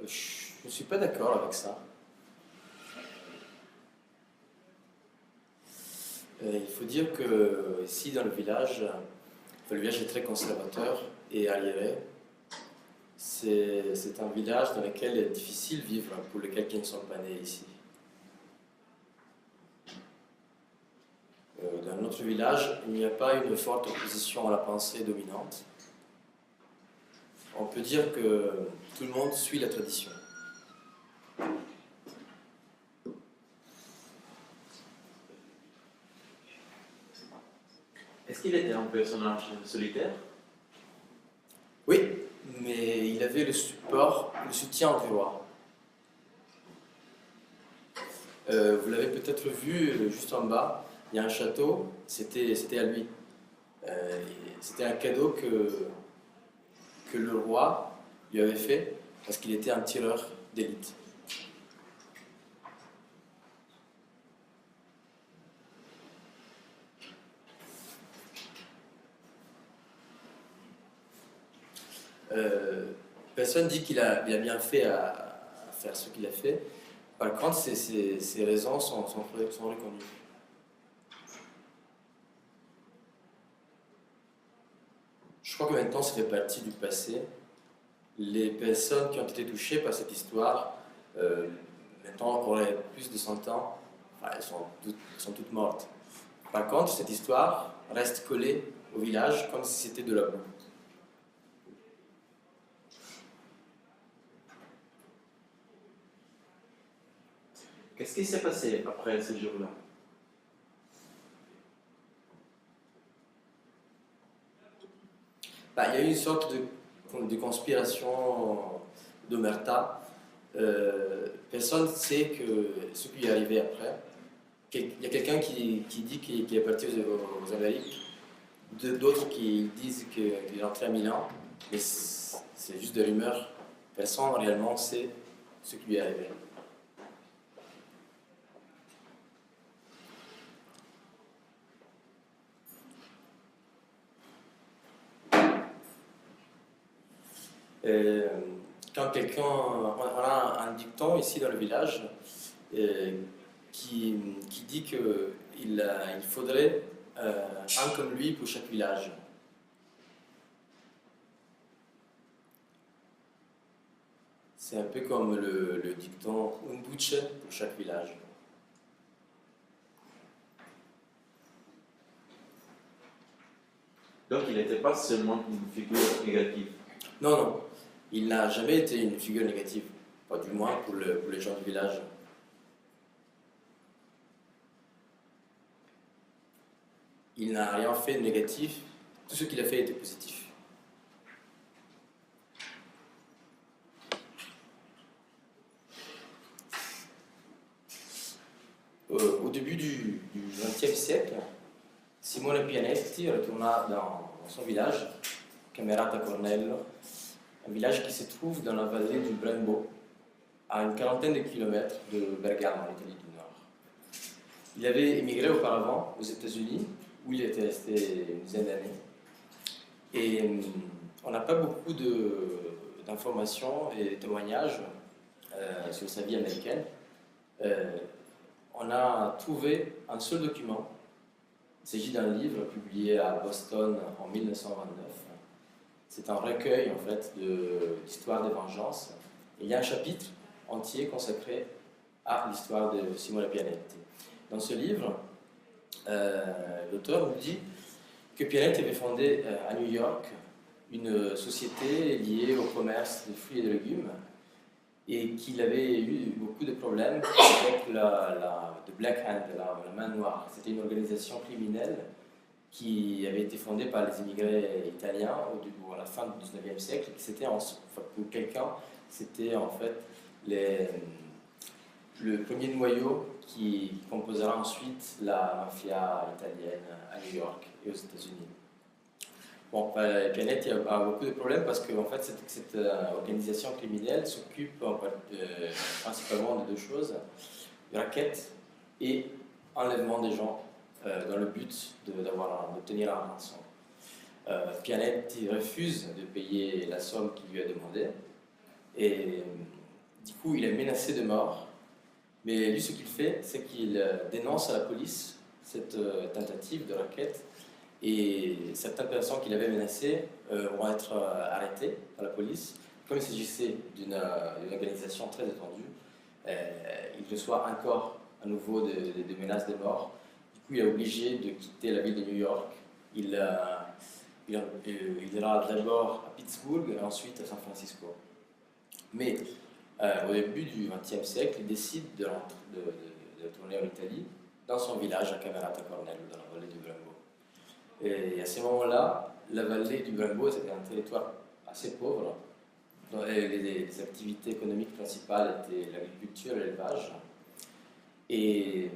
Je ne suis pas d'accord avec ça. Il faut dire que ici dans le village est très conservateur et arriéré. C'est un village dans lequel il est difficile de vivre pour lesquels qui ne sont pas nés ici. Dans notre village, il n'y a pas une forte opposition à la pensée dominante. On peut dire que tout le monde suit la tradition. Est-ce qu'il était un personnage solitaire? Oui, mais il avait le support, le soutien du roi. Vous l'avez peut-être vu juste en bas, il y a un château, c'était à lui. C'était un cadeau que le roi lui avait fait parce qu'il était un tireur d'élite. Personne dit qu'il a bien fait à faire ce qu'il a fait. Par contre, ses raisons sont reconnues. Je crois que maintenant, ça fait partie du passé. Les personnes qui ont été touchées par cette histoire, maintenant, auraient plus de 100 ans. Enfin, elles sont toutes mortes. Par contre, cette histoire reste collée au village comme si c'était de la boue. Qu'est-ce qui s'est passé après ce jour-là? Il y a eu une sorte de conspiration d'omerta. Personne ne sait ce qui est arrivé après. Il y a quelqu'un qui dit qu'il est parti aux Amériques, d'autres qui disent qu'il est rentré à Milan, mais c'est juste des rumeurs. Personne réellement sait ce qui lui est arrivé. Quand on a un dicton ici dans le village qui dit qu'il faudrait un comme lui pour chaque village. C'est un peu comme le dicton un buce pour chaque village. Donc il n'était pas seulement une figure négative. Non. Il n'a jamais été une figure négative, pas du moins pour les gens du village. Il n'a rien fait de négatif, tout ce qu'il a fait était positif. Au début du XXe siècle, Simone Pianetti retourna dans son village, Camerata Cornello, un village qui se trouve dans la vallée du Brembo, à une quarantaine de kilomètres de Bergamo, en Italie du Nord. Il avait émigré auparavant aux États-Unis, où il était resté une dizaine d'années. Et on n'a pas beaucoup d'informations et de témoignages sur sa vie américaine. On a trouvé un seul document. Il s'agit d'un livre publié à Boston en 1929. C'est un recueil en fait d'histoires de vengeance. Et il y a un chapitre entier consacré à l'histoire de Simone Pianetti. Dans ce livre, l'auteur nous dit que Pianetti avait fondé à New York une société liée au commerce de fruits et de légumes et qu'il avait eu beaucoup de problèmes avec the Black Hand, la main noire. C'était une organisation criminelle qui avait été fondée par les immigrés italiens à la fin du 19e siècle. Pour quelqu'un, c'était en fait le premier noyau qui composera ensuite la mafia italienne à New York et aux États-Unis. Bon, Pianetti a beaucoup de problèmes parce que en fait, cette organisation criminelle s'occupe principalement de deux choses, racket et enlèvement des gens dans le but d'obtenir un rançon. Pianetti refuse de payer la somme qu'il lui a demandée et Du coup, il est menacé de mort. Mais lui, ce qu'il fait, c'est qu'il dénonce à la police cette tentative de racket. Et certaines personnes qu'il avait menacées vont être arrêtées par la police. Comme il s'agissait d'une organisation très étendue, il reçoit encore à nouveau des menaces de mort. Du coup, il est obligé de quitter la ville de New York. Il ira d'abord à Pittsburgh et ensuite à San Francisco. Mais au début du XXe siècle, il décide de retourner en Italie, dans son village à Camerata Cornello, dans la vallée du Brembo. Et à ce moment-là, la vallée du Brembo était un territoire assez pauvre, dont les activités économiques principales étaient l'agriculture et l'élevage. Et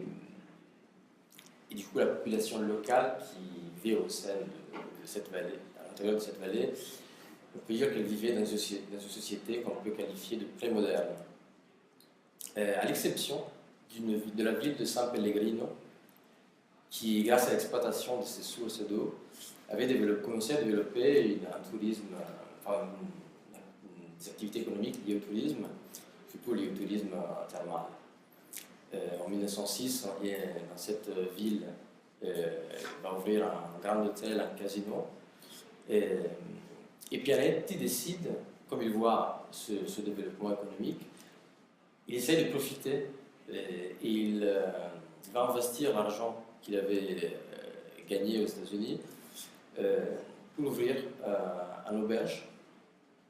du coup, la population locale qui vit au sein de cette vallée, à l'intérieur de cette vallée, on peut dire qu'elle vivait dans une société qu'on peut qualifier de pré-moderne. À l'exception de la ville de San Pellegrino, qui, grâce à l'exploitation de ses sources d'eau, avait commencé à développer un tourisme, des activités économiques liées au tourisme, surtout liées au tourisme thermal. En 1906, dans cette ville, va ouvrir un grand hôtel, un casino. Et Pianetti décide, comme il voit ce développement économique, il essaie de profiter et il va investir l'argent qu'il avait gagné aux États-Unis pour ouvrir un auberge,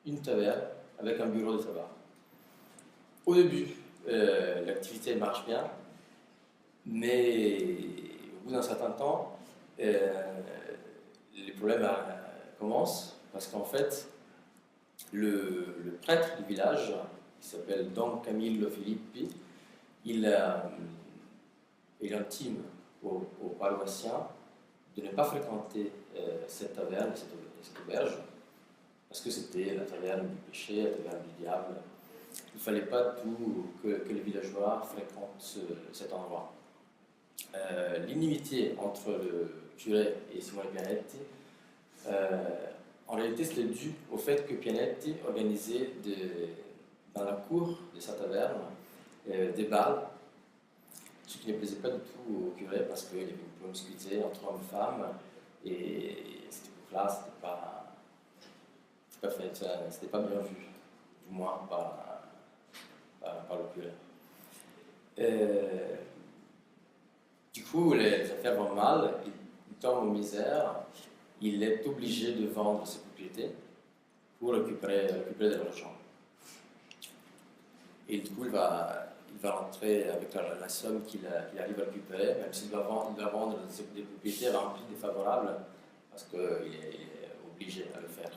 une taverne avec un bureau de tabac. Au début, l'activité marche bien, mais au bout d'un certain temps, les problèmes commencent parce qu'en fait, le prêtre du village, qui s'appelle Don Camillo Filippi, il intime aux paroissiens de ne pas fréquenter cette taverne, cette auberge, parce que c'était la taverne du péché, la taverne du diable. Il ne fallait pas que les villageois fréquentent cet endroit. L'inimitié entre le curé et Simone Pianetti, en réalité, c'était dû au fait que Pianetti organisait dans la cour de sa taverne des bals, ce qui ne plaisait pas du tout au curé parce qu'il y avait une promiscuité entre hommes et femmes, et cette époque-là, c'était pas bien vu, du moins par le curé. Du coup, les affaires vont mal, il tombe en misère, il est obligé de vendre ses propriétés pour récupérer de l'argent. Et du coup, il va rentrer avec la somme qu'il arrive à récupérer, même s'il doit vendre des propriétés à un prix défavorable, parce qu'il est obligé à le faire.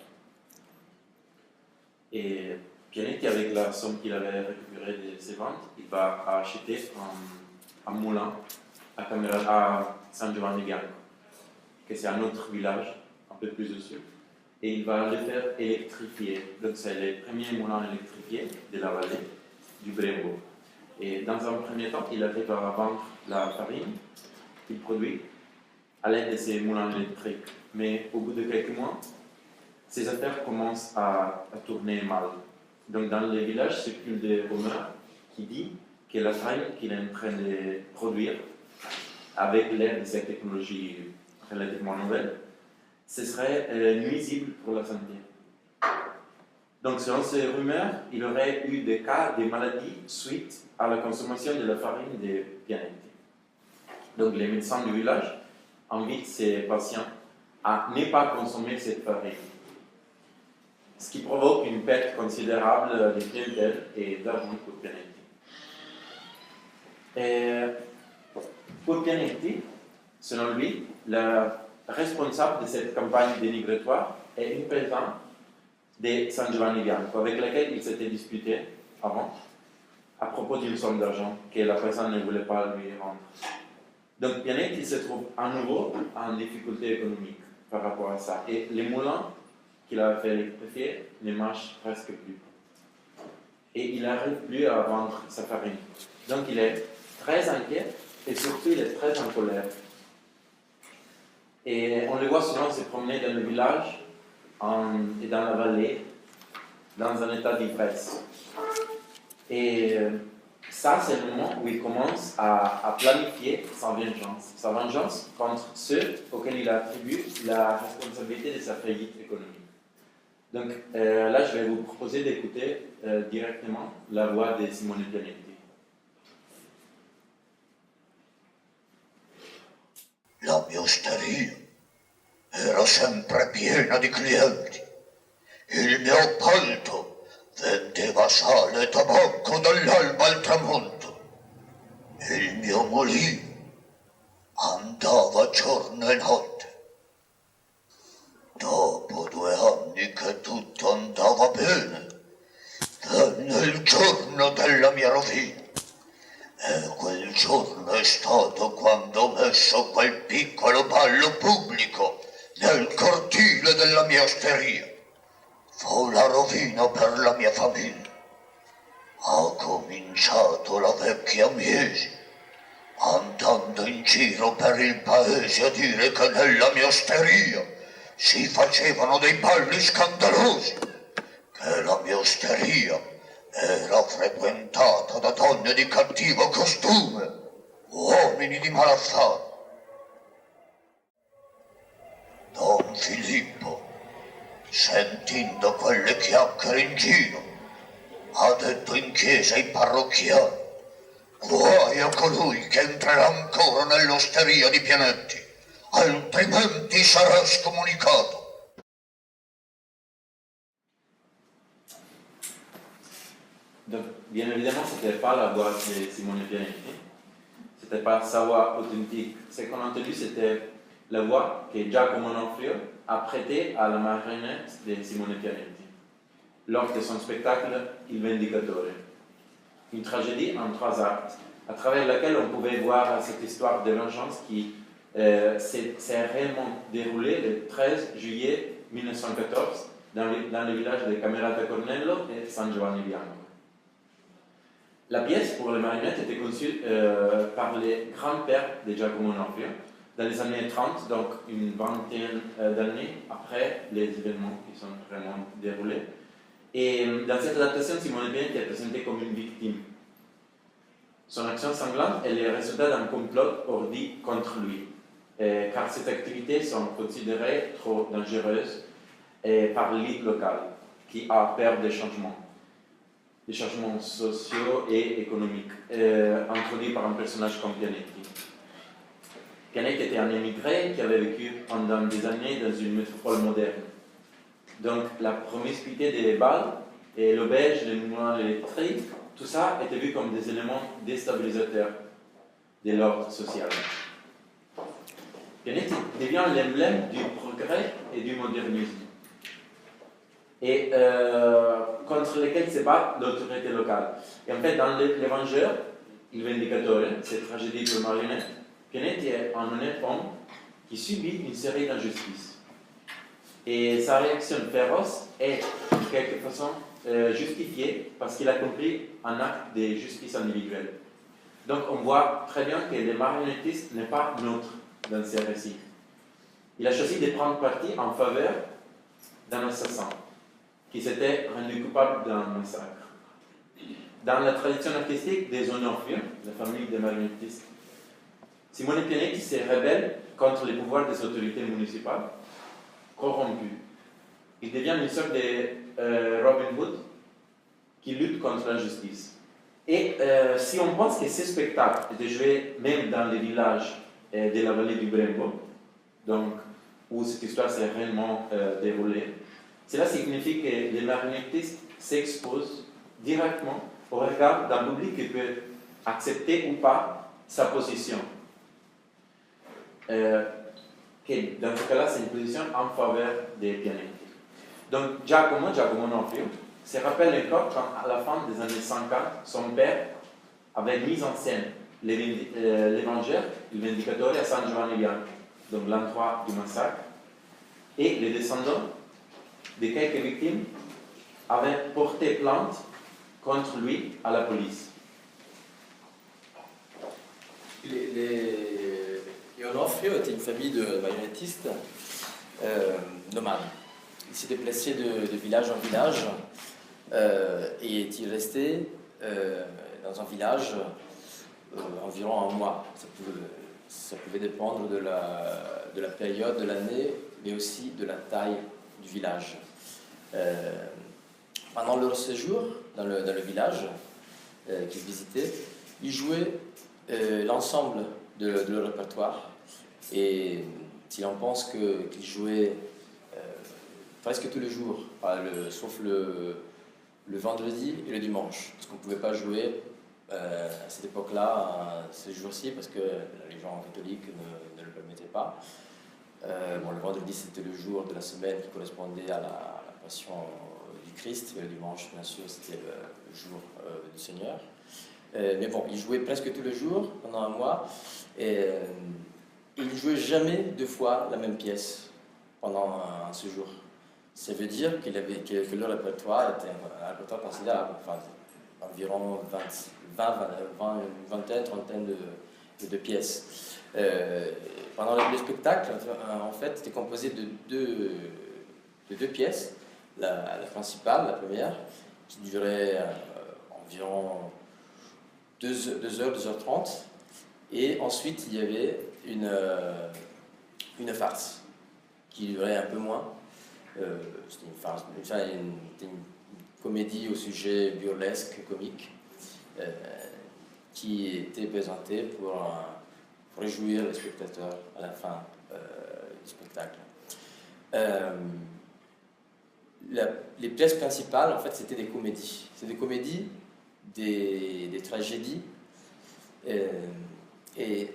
Et Pianetti, avec la somme qu'il avait récupérée de ses ventes, il va acheter un moulin à San Giovanni Bianco, que c'est un autre village, un peu plus au sud. Et il va le faire électrifier. Donc c'est le premier moulin électrifié de la vallée du Brembo. Et dans un premier temps, il arrive à vendre la farine qu'il produit à l'aide de ces moulins électriques. Mais au bout de quelques mois, ces affaires commencent à tourner mal. Donc dans le village circulent des rumeurs qui disent que la farine qu'il est en train de produire, avec l'aide de cette technologie relativement nouvelle, ce serait nuisible pour la santé. Donc selon ces rumeurs, il aurait eu des cas de maladies suite à la consommation de la farine de Pianetti. Donc les médecins du village invitent ces patients à ne pas consommer cette farine, ce qui provoque une perte considérable de clientèle et d'argent pour Pianetti. Et pour Pianetti, selon lui, le responsable de cette campagne dénigratoire est une paysanne de San Giovanni Bianco, avec laquelle il s'était disputé avant, à propos d'une somme d'argent que la paysanne ne voulait pas lui rendre. Donc Pianetti se trouve à nouveau en difficulté économique par rapport à ça. Et les moulins qu'il a fait électrifier ne marchent presque plus. Et il n'arrive plus à vendre sa farine. Donc il est très inquiet et surtout il est très en colère. Et on le voit souvent se promener dans le village et dans la vallée, dans un état d'ivresse. Et ça, c'est le moment où il commence à planifier sa vengeance contre ceux auxquels il attribue la responsabilité de sa faillite économique. Donc là, je vais vous proposer d'écouter directement la voix de Simone Pianetti. La mia osteria era sempre piena di clienti. Il mio appalto vendeva sale e tabacco dall'alba al tramonto. Il mio mulino andava giorno e notte. Dopo 2 anni che tutto andava bene, venne il giorno della mia rovina. E quel giorno è stato quando ho messo quel piccolo ballo pubblico nel cortile della mia osteria. Fu la rovina per la mia famiglia. Ha cominciato la vecchia Miesi, andando in giro per il paese a dire che nella mia osteria si facevano dei balli scandalosi, che la mia osteria era frequentata da donne di cattivo costume, uomini di malaffare. Don Filippo, sentendo quelle chiacchiere in giro, ha detto in chiesa ai parrocchiani: guai a colui che entrerà ancora nell'osteria di Pianetti, altrimenti sarà scomunicato. Donc, bien évidemment, ce n'était pas la voix de Simone Pianetti, ce n'était pas sa voix authentique. Ce qu'on a entendu, c'était la voix que Giacomo Onofrio a prêtée à la marionnette de Simone Pianetti lors de son spectacle Il Vendicatore. Une tragédie en 3 actes, à travers laquelle on pouvait voir cette histoire de vengeance qui s'est réellement déroulée le 13 juillet 1914 dans le village de Camerata Cornello et San Giovanni Bianco. La pièce pour les marionnettes était conçue par les grands-pères de Giacomo Onofrio dans les années 30, donc une vingtaine d'années après les événements qui sont vraiment déroulés. Et dans cette adaptation, Simone Pianetti est présentée comme une victime. Son action sanglante est le résultat d'un complot ordi contre lui, car ces activités sont considérées trop dangereuses par l'élite locale, qui a peur des changements sociaux et économiques, introduits par un personnage comme Pianetti. Pianetti était un émigré qui avait vécu pendant des années dans une métropole moderne. Donc la promiscuité des balles et l'auberge, les moulins électriques, tout ça était vu comme des éléments déstabilisateurs de l'ordre social. Pianetti devient l'emblème du progrès et du modernisme, et contre lesquels se bat l'autorité locale. Et en fait, dans Les Vengeurs, Il Vendicatore, cette tragédie pour marionnettes, Pianetti est un honnête homme qui subit une série d'injustices. Et sa réaction féroce est, de quelque façon, justifiée parce qu'il a compris un acte de justice individuelle. Donc on voit très bien que le marionnettiste n'est pas neutre dans ses récits. Il a choisi de prendre parti en faveur d'un assassin qui s'était rendu coupable d'un massacre. Dans la tradition artistique des Onofrio, la famille des marionnettistes, Simone Pianetti se rebelle contre les pouvoirs des autorités municipales corrompues. Il devient une sorte de Robin Hood qui lutte contre l'injustice. Et si on pense que ce spectacle était joué même dans les villages de la vallée du Brembo, donc où cette histoire s'est réellement déroulée, cela signifie que les marionnettistes s'exposent directement au regard d'un public qui peut accepter ou pas sa position. Que dans ce cas-là, c'est une position en faveur des Pianetti. Donc Giacomo Onofrio se rappelle encore quand, à la fin des années 50, son père avait mis en scène l'évangile, Il Vendicatore à San Giovanni Bianco, donc l'endroit du massacre, et les descendants de quelques victimes avaient porté plainte contre lui à la police. Les Onofrio étaient une famille de marionnettistes nomades. Ils s'étaient placés de village en village et est-il resté dans un village environ un mois. Ça pouvait dépendre de la période de l'année, mais aussi de la taille du village. Pendant leur séjour dans le village qu'ils visitaient, ils jouaient l'ensemble de leur répertoire. Et si l'on pense qu'ils jouaient presque tous les jours, sauf le vendredi et le dimanche, parce qu'on ne pouvait pas jouer à cette époque-là, ces jours-ci, parce que les gens catholiques ne le permettaient pas. Le vendredi, c'était le jour de la semaine qui correspondait à la passion du Christ, et le dimanche, bien sûr, c'était le jour du Seigneur. Mais bon, ils jouaient presque tous les jours pendant un mois, et ils ne jouaient jamais 2 fois la même pièce pendant un séjour. Ça veut dire que leur répertoire était un répertoire considérable, enfin, environ une vingtaine, trentaine de pièces. Pendant le spectacle, en fait, était composé de deux pièces. La principale, la première, qui durait environ 2h30. Et ensuite, il y avait une farce qui durait un peu moins. C'était une farce, une comédie au sujet burlesque, comique, qui était présentée pour réjouir les spectateurs à la fin du spectacle. Les pièces principales, en fait, c'était des comédies. C'était des comédies, des tragédies, et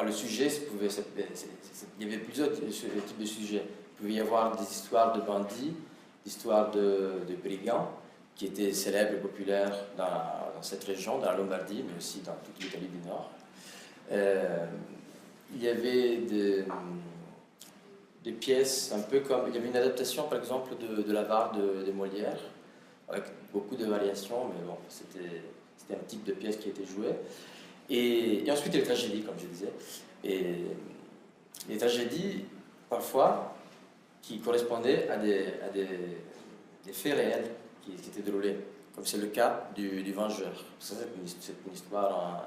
le sujet, il y avait plusieurs types de sujets. Il pouvait y avoir des histoires de bandits, des histoires de brigands, qui étaient célèbres et populaires dans cette région, dans la Lombardie, mais aussi dans toute l'Italie du Nord. Il y avait des pièces un peu comme... Il y avait une adaptation, par exemple, de l'Avare de Molière, avec beaucoup de variations, mais bon, c'était un type de pièce qui était jouée. Et ensuite, les tragédies, comme je disais. Et les tragédies, parfois, qui correspondaient à des faits réels qui étaient déroulés, comme c'est le cas du Vengeur. C'est une histoire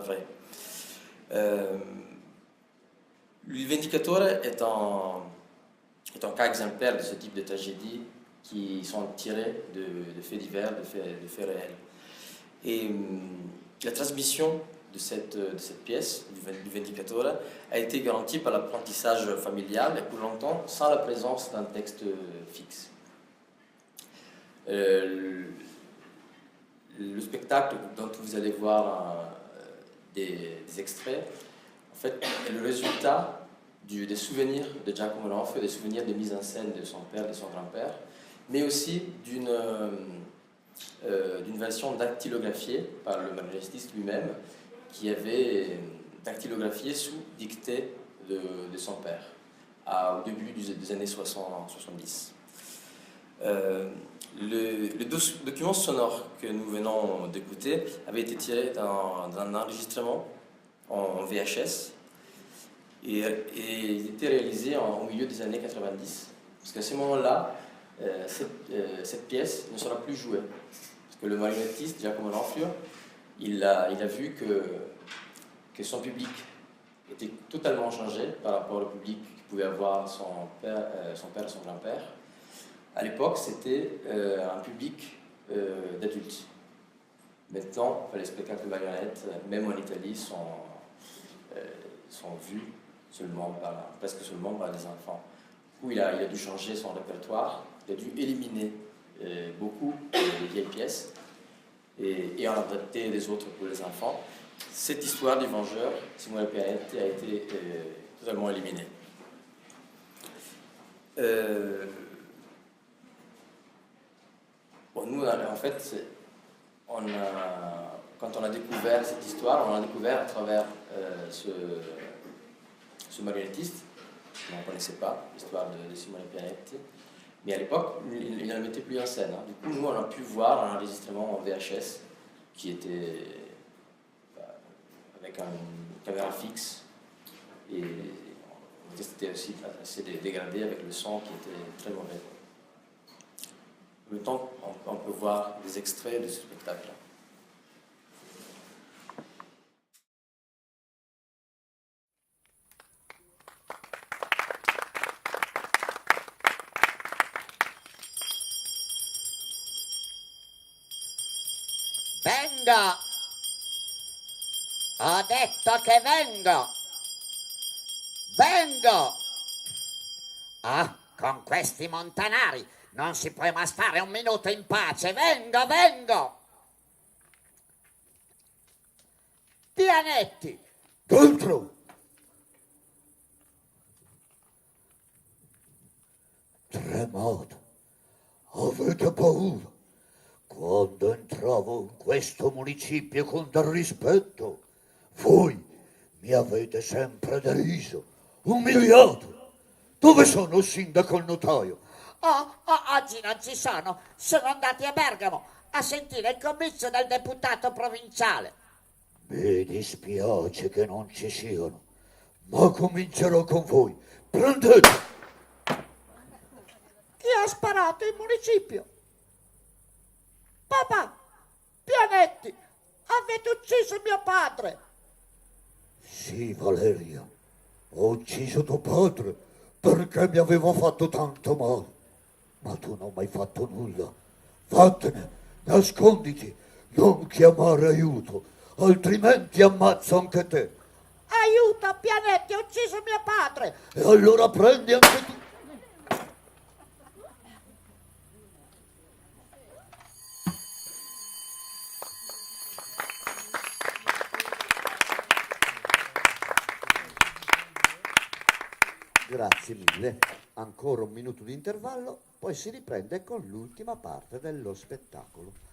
vraie. Il Vendicatore est un cas exemplaire de ce type de tragédies qui sont tirées de faits divers, de faits réels. Et la transmission de cette pièce, du Vendicatore, a été garantie par l'apprentissage familial et pour longtemps sans la présence d'un texte fixe. Le spectacle dont vous allez voir des extraits, en fait, est le résultat des souvenirs de Giacomo Onofrio, des souvenirs de mise en scène de son père, de son grand-père, mais aussi d'une version dactylographiée par le marionnettiste lui-même, qui avait dactylographié sous dictée de son père, au début des années 70. Le document sonore que nous venons d'écouter avait été tiré d'un enregistrement en VHS et il était réalisé au milieu des années 90. Parce qu'à ce moment-là, cette pièce ne sera plus jouée. Parce que le marionnettiste, Giacomo Onofrio, il a vu que son public était totalement changé par rapport au public qu'il pouvait avoir son père et son grand-père. À l'époque, c'était un public d'adultes. Maintenant, les spectacles de marionnettes, même en Italie, sont vus presque seulement par des enfants. Du coup, il a dû changer son répertoire, il a dû éliminer beaucoup de vieilles pièces et en adapter les autres pour les enfants. Cette histoire du Vengeur, Simone Pianetti, a été totalement éliminée. Nous, en fait, quand on a découvert cette histoire, on l'a découvert à travers ce marionnettiste. On ne connaissait pas l'histoire de Simone Pianetti. Mais à l'époque, il ne la mettait plus en scène. Du coup, nous, on a pu voir un enregistrement en VHS qui était avec une caméra fixe. Et c'était aussi assez dégradé avec le son qui était très mauvais. le temps, on peut voir des extraits de ce spectacle. Vengo! Ho detto che vengo! Vengo! Ah, con questi montanari non si può mai stare un minuto in pace! Vengo, vengo! Pianetti! Dentro! Tremate, avete paura. Quando entravo in questo municipio con del rispetto, voi mi avete sempre deriso, umiliato. Dove sono il sindaco e il notaio? Oggi non ci sono andati a Bergamo a sentire il comizio del deputato provinciale. Mi dispiace che non ci siano, ma comincerò con voi. Prendete! Chi ha sparato in municipio? Papà, Pianetti, avete ucciso mio padre. Sì, Valeria, ho ucciso tuo padre perché mi aveva fatto tanto male. Ma tu non mi hai fatto nulla. Vattene, nasconditi, non chiamare aiuto, altrimenti ammazzo anche te. Aiuto, Pianetti, ha ucciso mio padre. E allora prendi anche tu. Grazie mille. Ancora un minuto di intervallo, poi si riprende con l'ultima parte dello spettacolo.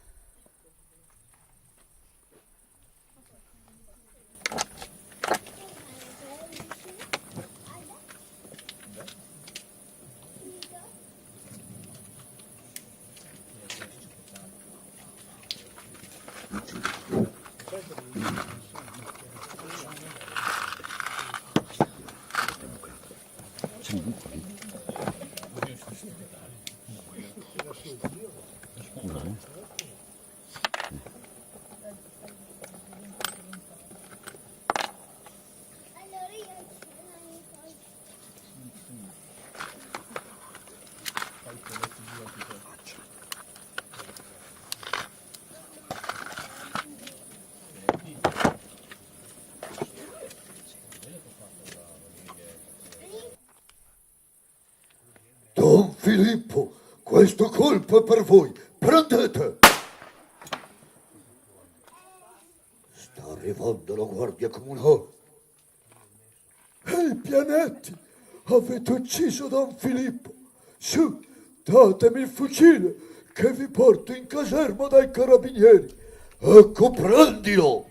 Don Filippo, questo colpo è per voi. Prendete! Sta arrivando la guardia comunale. Ehi, Pianetti, avete ucciso Don Filippo. Su, datemi il fucile che vi porto in caserma dai carabinieri. Ecco, prendilo!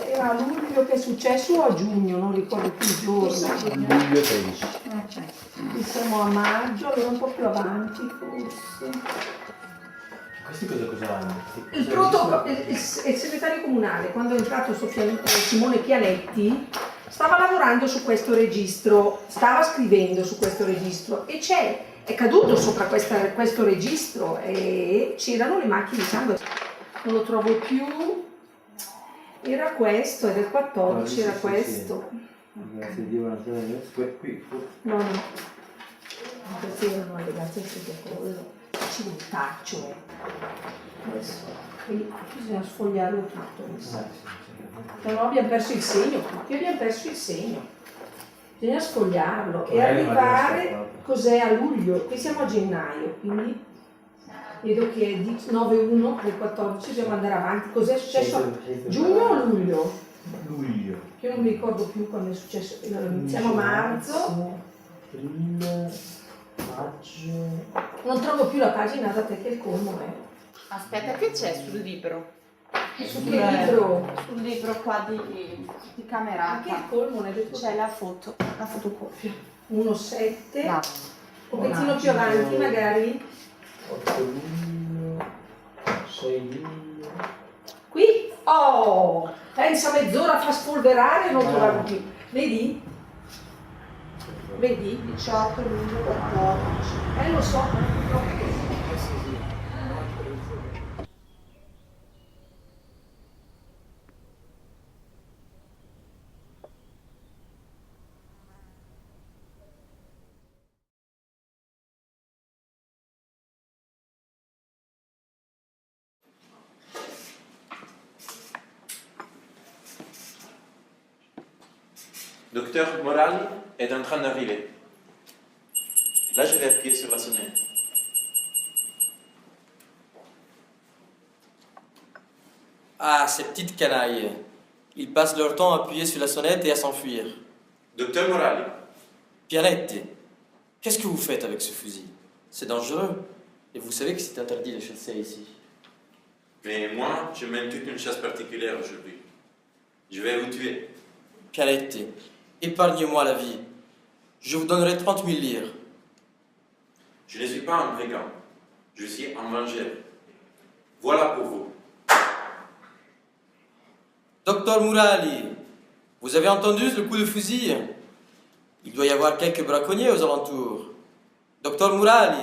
Era a luglio che è successo o a giugno, non ricordo più il giorno. Luglio 13. Qui siamo a maggio, allora un po' più avanti forse. Questi cosa hanno? Il segretario comunale, quando è entrato Simone Pianetti, stava lavorando su questo registro, stava scrivendo su questo registro e è caduto sopra questo registro e c'erano le macchine di sangue. Non lo trovo più. Era questo, è del 14, era questo. No, no. Questi erano allegati al protocollo. Cimentaggio. Adesso qui bisogna sfogliarlo tutto. Se no abbiamo perso il segno, tutti abbiamo perso il segno. Bisogna sfogliarlo e arrivare, cos'è, a luglio, qui siamo a gennaio, quindi vedo che è 9-1 del 14, dobbiamo andare avanti. Cos'è successo a giugno o luglio? Luglio. Che io non mi ricordo più quando è successo. Siamo a marzo. Aprile, maggio. Non trovo più la pagina da te che il colmo è. Aspetta, che c'è sul libro? Su che libro? Sul libro qua di Camerata. Che il colmo ne detto? C'è la fotocopia. 1,7. No. Un pochettino più avanti magari. 8 luglio, 6 luglio. Qui? Oh, pensa mezz'ora fa spolverare e non troviamo più. Vedi? Vedi? 18 luglio 14. Lo so, ma purtroppo è così. Docteur Morali est en train d'arriver. Là, je vais appuyer sur la sonnette. Ah, ces petites canailles. Ils passent leur temps à appuyer sur la sonnette et à s'enfuir. Docteur Morali, Pianetti, qu'est-ce que vous faites avec ce fusil? C'est dangereux. Et vous savez que c'est interdit de chasser ici. mais moi, je mène toute une chasse particulière aujourd'hui. Je vais vous tuer. Pianetti, épargnez-moi la vie. Je vous donnerai 30 000 lire. Je ne suis pas un brigand. Je suis un vengeur. Voilà pour vous. Docteur Murali, vous avez entendu le coup de fusil? Il doit y avoir quelques braconniers aux alentours. Docteur Murali,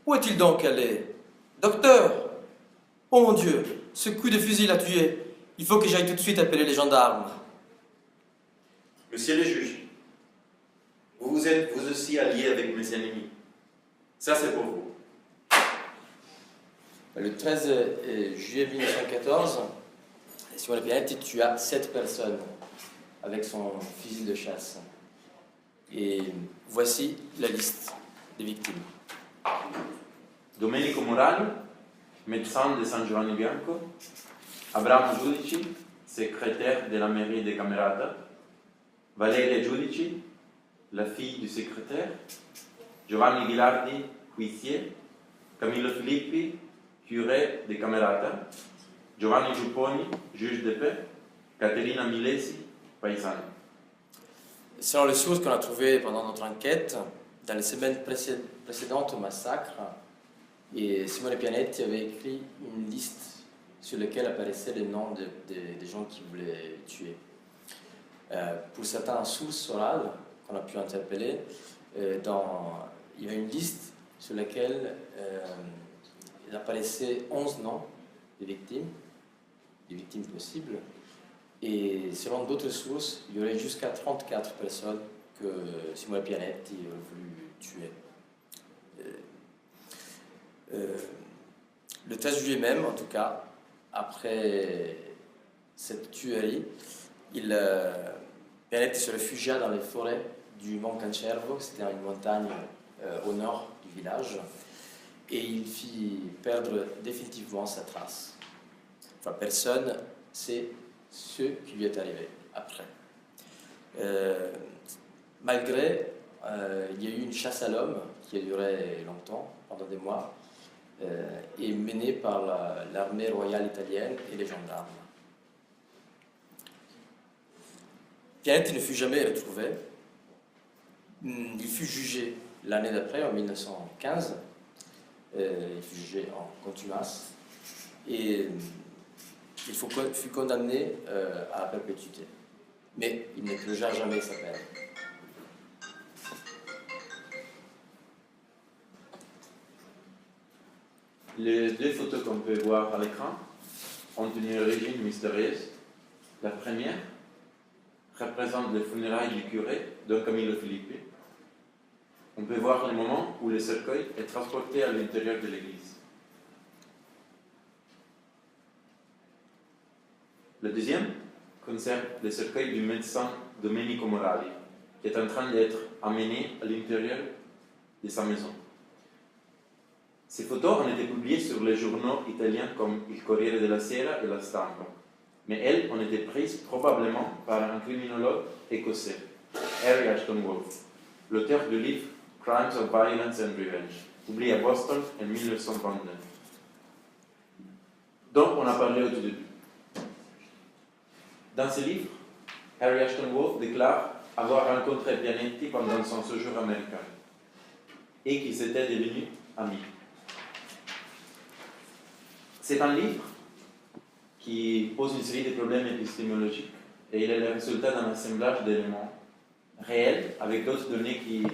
où est-il donc allé? Docteur! Oh mon Dieu, ce coup de fusil l'a tué. Il faut que j'aille tout de suite appeler les gendarmes. Monsieur le juge, vous êtes vous aussi allié avec mes ennemis. Ça, c'est pour vous. Le 13 juillet 1914, Simone Pianetti tua 7 personnes avec son fusil de chasse. Et voici la liste des victimes. Domenico Morali, médecin de San Giovanni Bianco. Abramo Giudici, secrétaire de la mairie de Camerata. Valeria Giudici, la fille du secrétaire. Giovanni Ghilardi, huissier. Camillo Filippi, curé de Camerata. Giovanni Giupponi, juge de paix. Caterina Milesi, paysanne. Selon les sources qu'on a trouvées pendant notre enquête, dans les semaines précédentes au massacre, et Simone Pianetti avait écrit une liste sur laquelle apparaissaient les noms des gens qui voulaient tuer. Pour certaines sources orales qu'on a pu interpeller, il y avait une liste sur laquelle il apparaissait 11 noms des victimes possibles. Et selon d'autres sources, il y aurait jusqu'à 34 personnes que Simone Pianetti aurait voulu tuer. Le 13 juillet même, en tout cas, après cette tuerie, Pianetti se réfugia dans les forêts du Mont Cancervo, c'était une montagne au nord du village, et il fit perdre définitivement sa trace. Enfin, personne sait ce qui lui est arrivé après. Malgré, il y a eu une chasse à l'homme qui a duré longtemps, pendant des mois, et menée par l'armée royale italienne et les gendarmes. Pianetti ne fut jamais retrouvé. Il fut jugé l'année d'après, en 1915. Il fut jugé en contumace. Et il fut condamné à la perpétuité. Mais il ne purgea jamais sa peine. Les deux photos qu'on peut voir à l'écran ont une origine mystérieuse. La première représente les funérailles du curé, Don Camillo Filippi. On peut voir le moment où le cercueil est transporté à l'intérieur de l'église. Le deuxième concerne le cercueil du médecin Domenico Morali, qui est en train d'être amené à l'intérieur de sa maison. Ces photos ont été publiées sur les journaux italiens comme Il Corriere della Sera et La Stampa, mais elles ont été prises probablement par un criminologue écossais, Harry Ashton Wolfe, l'auteur du livre Crimes of Violence and Revenge, publié à Boston en 1929, dont on a parlé au tout début. Dans ce livre, Harry Ashton Wolfe déclare avoir rencontré Pianetti pendant son séjour américain et qu'ils étaient devenus amis. C'est un livre qui pose une série de problèmes épistémologiques et il est le résultat d'un assemblage d'éléments réels avec d'autres données qui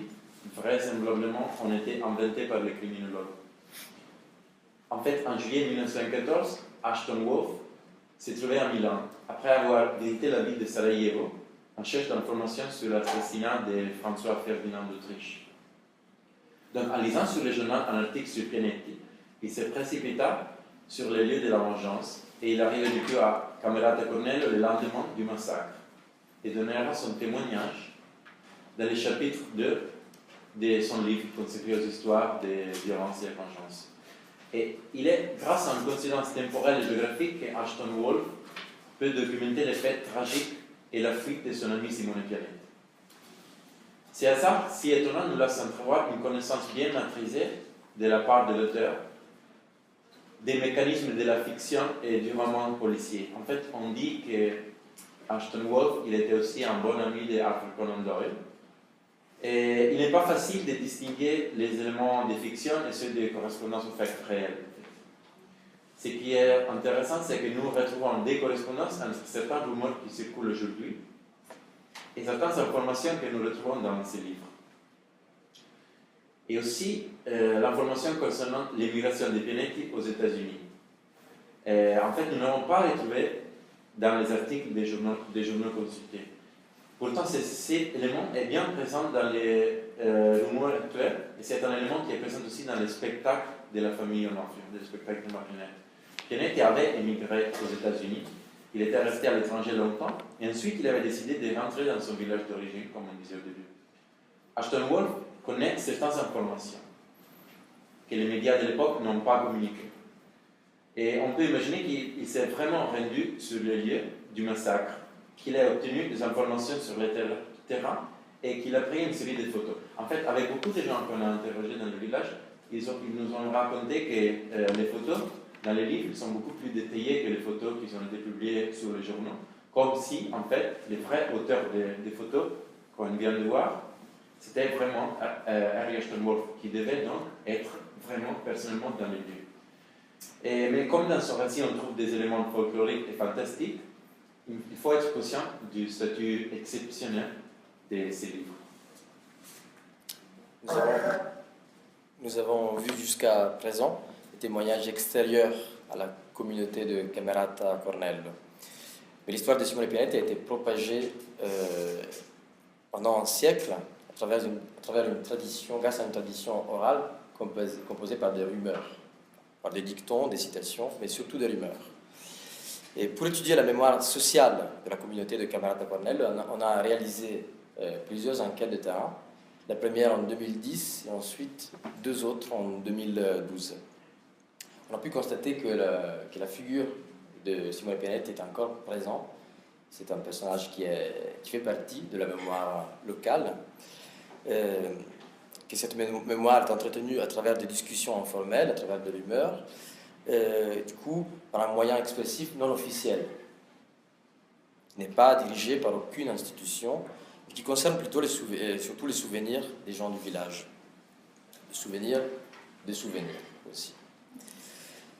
vraisemblablement ont été inventées par les criminologues. En fait, en juillet 1914, Ashton Wolf s'est trouvé à Milan après avoir visité la ville de Sarajevo en cherche d'informations sur l'assassinat de François Ferdinand d'Autriche. Donc, en lisant sur le journal un article sur Pianetti, il se précipita sur les lieux de la vengeance et il arriva du coup à Camerata Cornello le lendemain du massacre et donnera son témoignage dans le chapitre 2 de son livre consacré aux histoires des violences et de la vengeance. Et il est grâce à une coïncidence temporelle et géographique que Ashton Wolf peut documenter les faits tragiques et la fuite de son ami Simone Pianetti. C'est à ça, si étonnant, nous laisse entrevoir une connaissance bien maîtrisée de la part de l'auteur des mécanismes de la fiction et du roman policier. En fait, on dit que Ashton Wolf, il était aussi un bon ami de Arthur Conan Doyle. Et il n'est pas facile de distinguer les éléments de fiction et ceux de correspondance aux faits réels. Ce qui est intéressant, c'est que nous retrouvons des correspondances entre certains rumeurs qui circulent aujourd'hui et certaines informations que nous retrouvons dans ces livres. Et aussi l'information concernant l'émigration de Pianetti aux États-Unis. En fait, nous n'avons pas retrouvé dans les articles des journaux consultés. Pourtant, cet élément est bien présent dans les rumeurs actuelles et c'est un élément qui est présent aussi dans les spectacles de la famille Onofrio, des spectacles de marionnettes. Pianetti avait émigré aux États-Unis, il était resté à l'étranger longtemps et ensuite il avait décidé de rentrer dans son village d'origine, comme on disait au début. Ashton Wolf connaît certaines informations que les médias de l'époque n'ont pas communiquées. Et on peut imaginer qu'il s'est vraiment rendu sur le lieu du massacre, qu'il a obtenu des informations sur le terrain et qu'il a pris une série de photos. En fait, avec beaucoup de gens qu'on a interrogés dans le village, ils nous ont raconté que les photos dans les livres sont beaucoup plus détaillées que les photos qui ont été publiées sur les journaux, comme si, en fait, les vrais auteurs des photos qu'on vient de voir, c'était vraiment Harry Ashton Wolf, qui devait donc être vraiment personnellement dans les lieux. Mais comme dans son récit, on trouve des éléments folkloriques et fantastiques, il faut être conscient du statut exceptionnel de ces livres. Nous avons vu jusqu'à présent des témoignages extérieurs à la communauté de Camerata Cornello. Mais l'histoire de Simone Pianetti a été propagée pendant un siècle à travers une tradition, grâce à une tradition orale composée par des rumeurs, par des dictons, des citations, mais surtout des rumeurs. Et pour étudier la mémoire sociale de la communauté de Camerata Cornello, on a réalisé plusieurs enquêtes de terrain. La première en 2010 et ensuite deux autres en 2012. On a pu constater que la figure de Simone Pianetti est encore présente. C'est un personnage qui fait partie de la mémoire locale, que cette mémoire est entretenue à travers des discussions informelles, à travers des rumeurs, du coup, par un moyen expressif non officiel, qui n'est pas dirigé par aucune institution, et qui concerne plutôt surtout les souvenirs des gens du village. Les souvenirs des souvenirs aussi.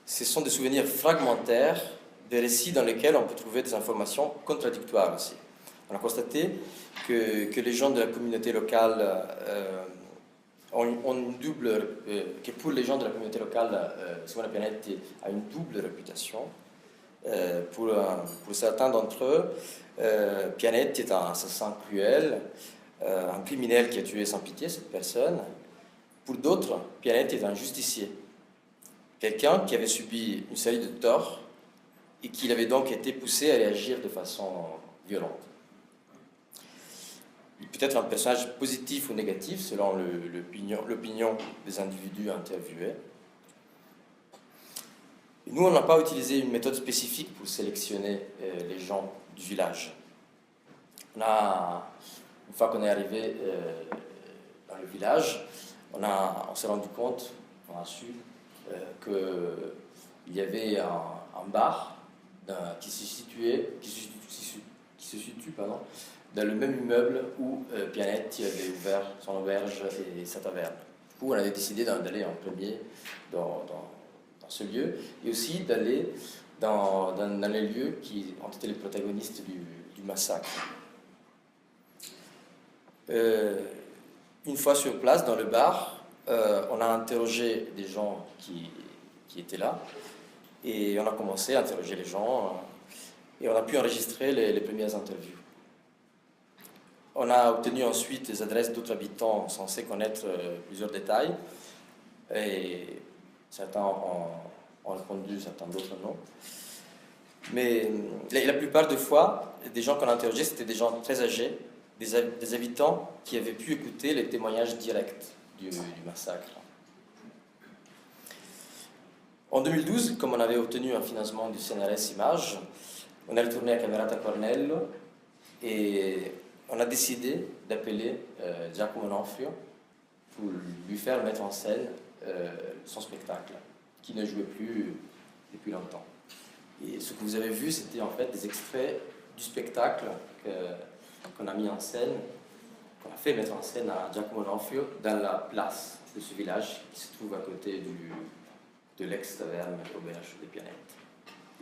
Ce sont des souvenirs fragmentaires, des récits dans lesquels on peut trouver des informations contradictoires aussi. On a constaté que les gens de la communauté locale ont une double, que pour les gens de la communauté locale, Simone Pianetti a une double réputation. Pour certains d'entre eux, Pianetti est un assassin cruel, un criminel qui a tué sans pitié cette personne. Pour d'autres, Pianetti est un justicier, quelqu'un qui avait subi une série de torts et qui avait donc été poussé à réagir de façon violente. Il peut être un personnage positif ou négatif selon l'opinion des individus interviewés. Nous, on n'a pas utilisé une méthode spécifique pour sélectionner les gens du village. Une fois qu'on est arrivé dans le village, on s'est rendu compte, on a su qu'il y avait un bar qui se situe dans le même immeuble où Pianetti avait ouvert son auberge et sa taverne. Du coup, on avait décidé d'aller en premier dans ce lieu, et aussi d'aller dans les lieux qui ont été les protagonistes du massacre. Une fois sur place, dans le bar, on a interrogé des gens qui étaient là, et on a commencé à interroger les gens, et on a pu enregistrer les premières interviews. On a obtenu ensuite des adresses d'autres habitants censés connaître plusieurs détails, et certains ont répondu, certains d'autres non. Mais la plupart des fois, des gens qu'on a interrogés, c'était des gens très âgés, des habitants qui avaient pu écouter les témoignages directs du massacre. En 2012, comme on avait obtenu un financement du CNRS Images, on est retourné à Camerata Cornello et on a décidé d'appeler Giacomo Onofrio pour lui faire mettre en scène son spectacle, qui ne jouait plus depuis longtemps. Et ce que vous avez vu, c'était en fait des extraits du spectacle qu'on a mis en scène, qu'on a fait mettre en scène à Giacomo Onofrio dans la place de ce village qui se trouve à côté de l'ex-taverne Auberge des Pianettes.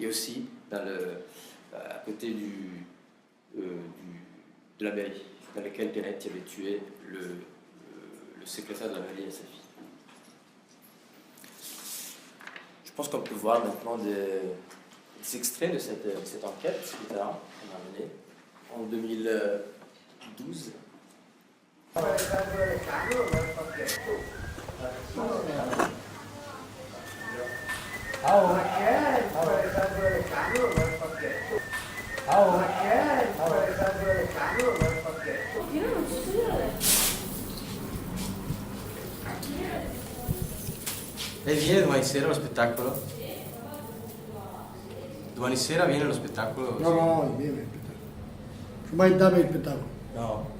Et aussi à côté de la mairie, dans laquelle Pianetti avait tué le secrétaire de la mairie et sa fille. Je pense qu'on peut voir maintenant des extraits de cette enquête qu'on a menée en 2012. Lei viene domani sera allo spettacolo? Domani sera viene allo spettacolo? No, viene il spettacolo. Non mai dato il spettacolo. No,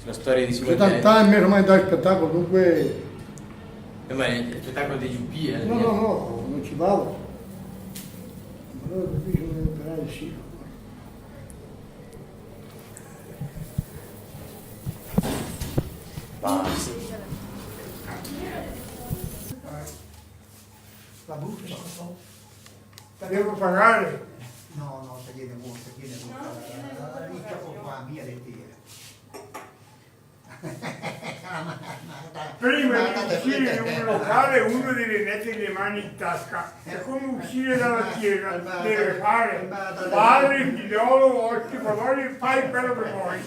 sulla storia di Simone C'è tanti anni non mai dato il spettacolo, dunque... Ma è il spettacolo degli UP, No, non ci vado. Ma allora bisogna operare sì. La busta? La devo pagare? No, se viene molto, la ricca qua mia di te. Prima di uscire in un locale uno deve mettere le mani in tasca, è come uscire dalla chiesa, deve fare padre, figliolo, occhi, parole, fai quello che vuoi.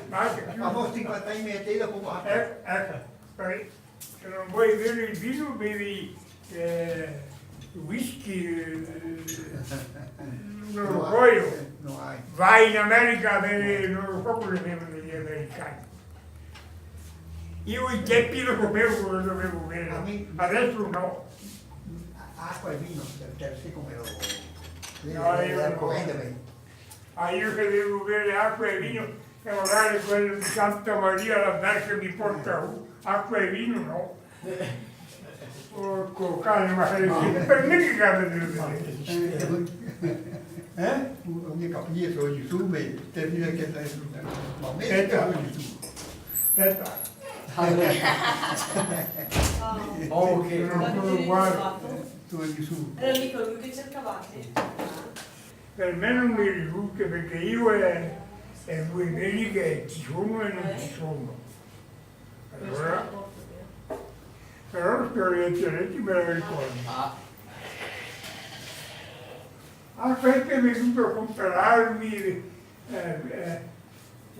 Ma poi 50 anni e te dopo qua. Ecco, se non vuoi bere il vino bevi whisky, non lo puoi. Vai in America a bere, non lo so come bevono gli americani. Io i teppi lo sapevo come dovevo bere, adesso no. Acqua e vino, sì come lo... No, io che devo bere acqua e vino e magari quello di Santa Maria la Verge mi porta acqua e vino, no. Porco cane, ma per me che cane devo bere? Un mio capire sono gli su, ma termina che stai su. Ma me Aspetta. Oh, che non sono uguali. Tu gli su. Era mica lui che cercavate? Per me non mi risulta perché io e voi vedi che ci sono e non ci sono. Allora, però Storiettianetti me la ricordo. Aspetta, è venuto a comprarmi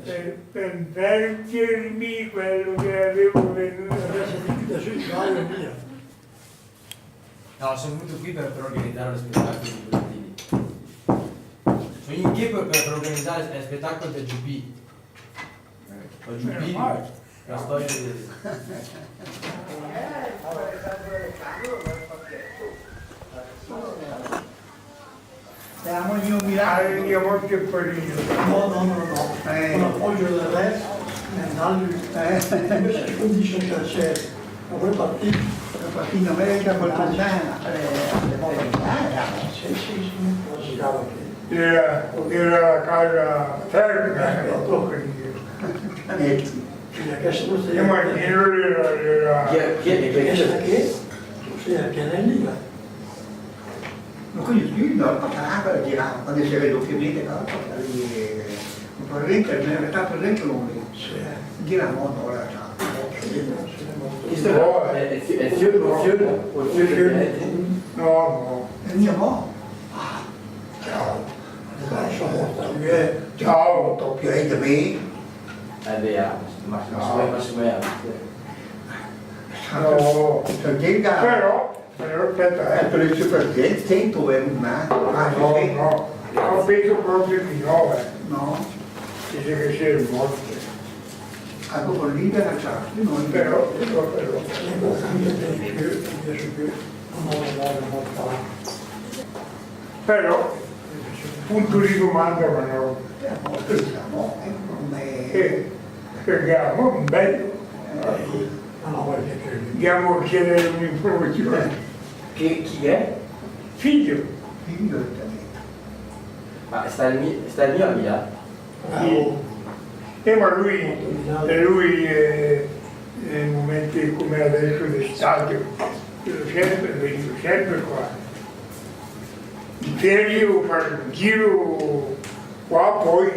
per vendermi quello che avevo venuto. Adesso mi vale via. No, sono venuto qui per organizzare lo spettacolo di Bullettini. Sono qui per organizzare lo spettacolo del GP. Lo GP, la storia di... Siamo in un miracolo. Io molto periodo. No. Un appoggio del re, invece ci condice che ma poi partito in America col Montana, le volte era la casa termica, io Martino era... Chi è che? Sì, è Pianelli. Quindi qui dalla patata girava, quando si vede doppiamente dalla patata lì, probabilmente nella metà presente non vedo. Gira molto ora già. Questo è fiore o il fiore? No, È mia mo. Ciao. ciao. Molto più di me. Beh, ma si può No, Giga. però aspetta, Per il supergente, 100 è una. no, ho penso proprio di no, No. dice che sei morto. Ecco con l'India c'ha. Però, però, punto di domanda, ma no. Speriamo, un bello. Andiamo a chiedere un'informazione. Chi è? Figlio, Ma sta lì a Milano? ma lui nei momenti come adesso d'estate, vengo sempre qua. In ferie o fare un giro qua, poi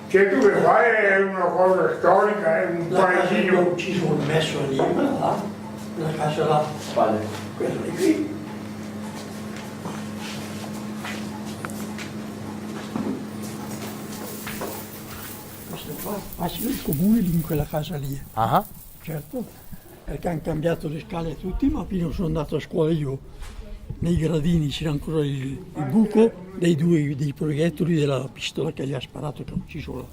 certo che qua è una cosa storica, è un paesino. Ucciso un messo lì, là, nella casa là, Quale? quello di qui. Questo qua, facile il comune lì in quella casa lì. Ah, Certo, perché hanno cambiato le scale tutti, ma fino sono andato a scuola io. Nei gradini c'era ancora il buco dei proiettili della pistola che gli ha sparato, che ha ucciso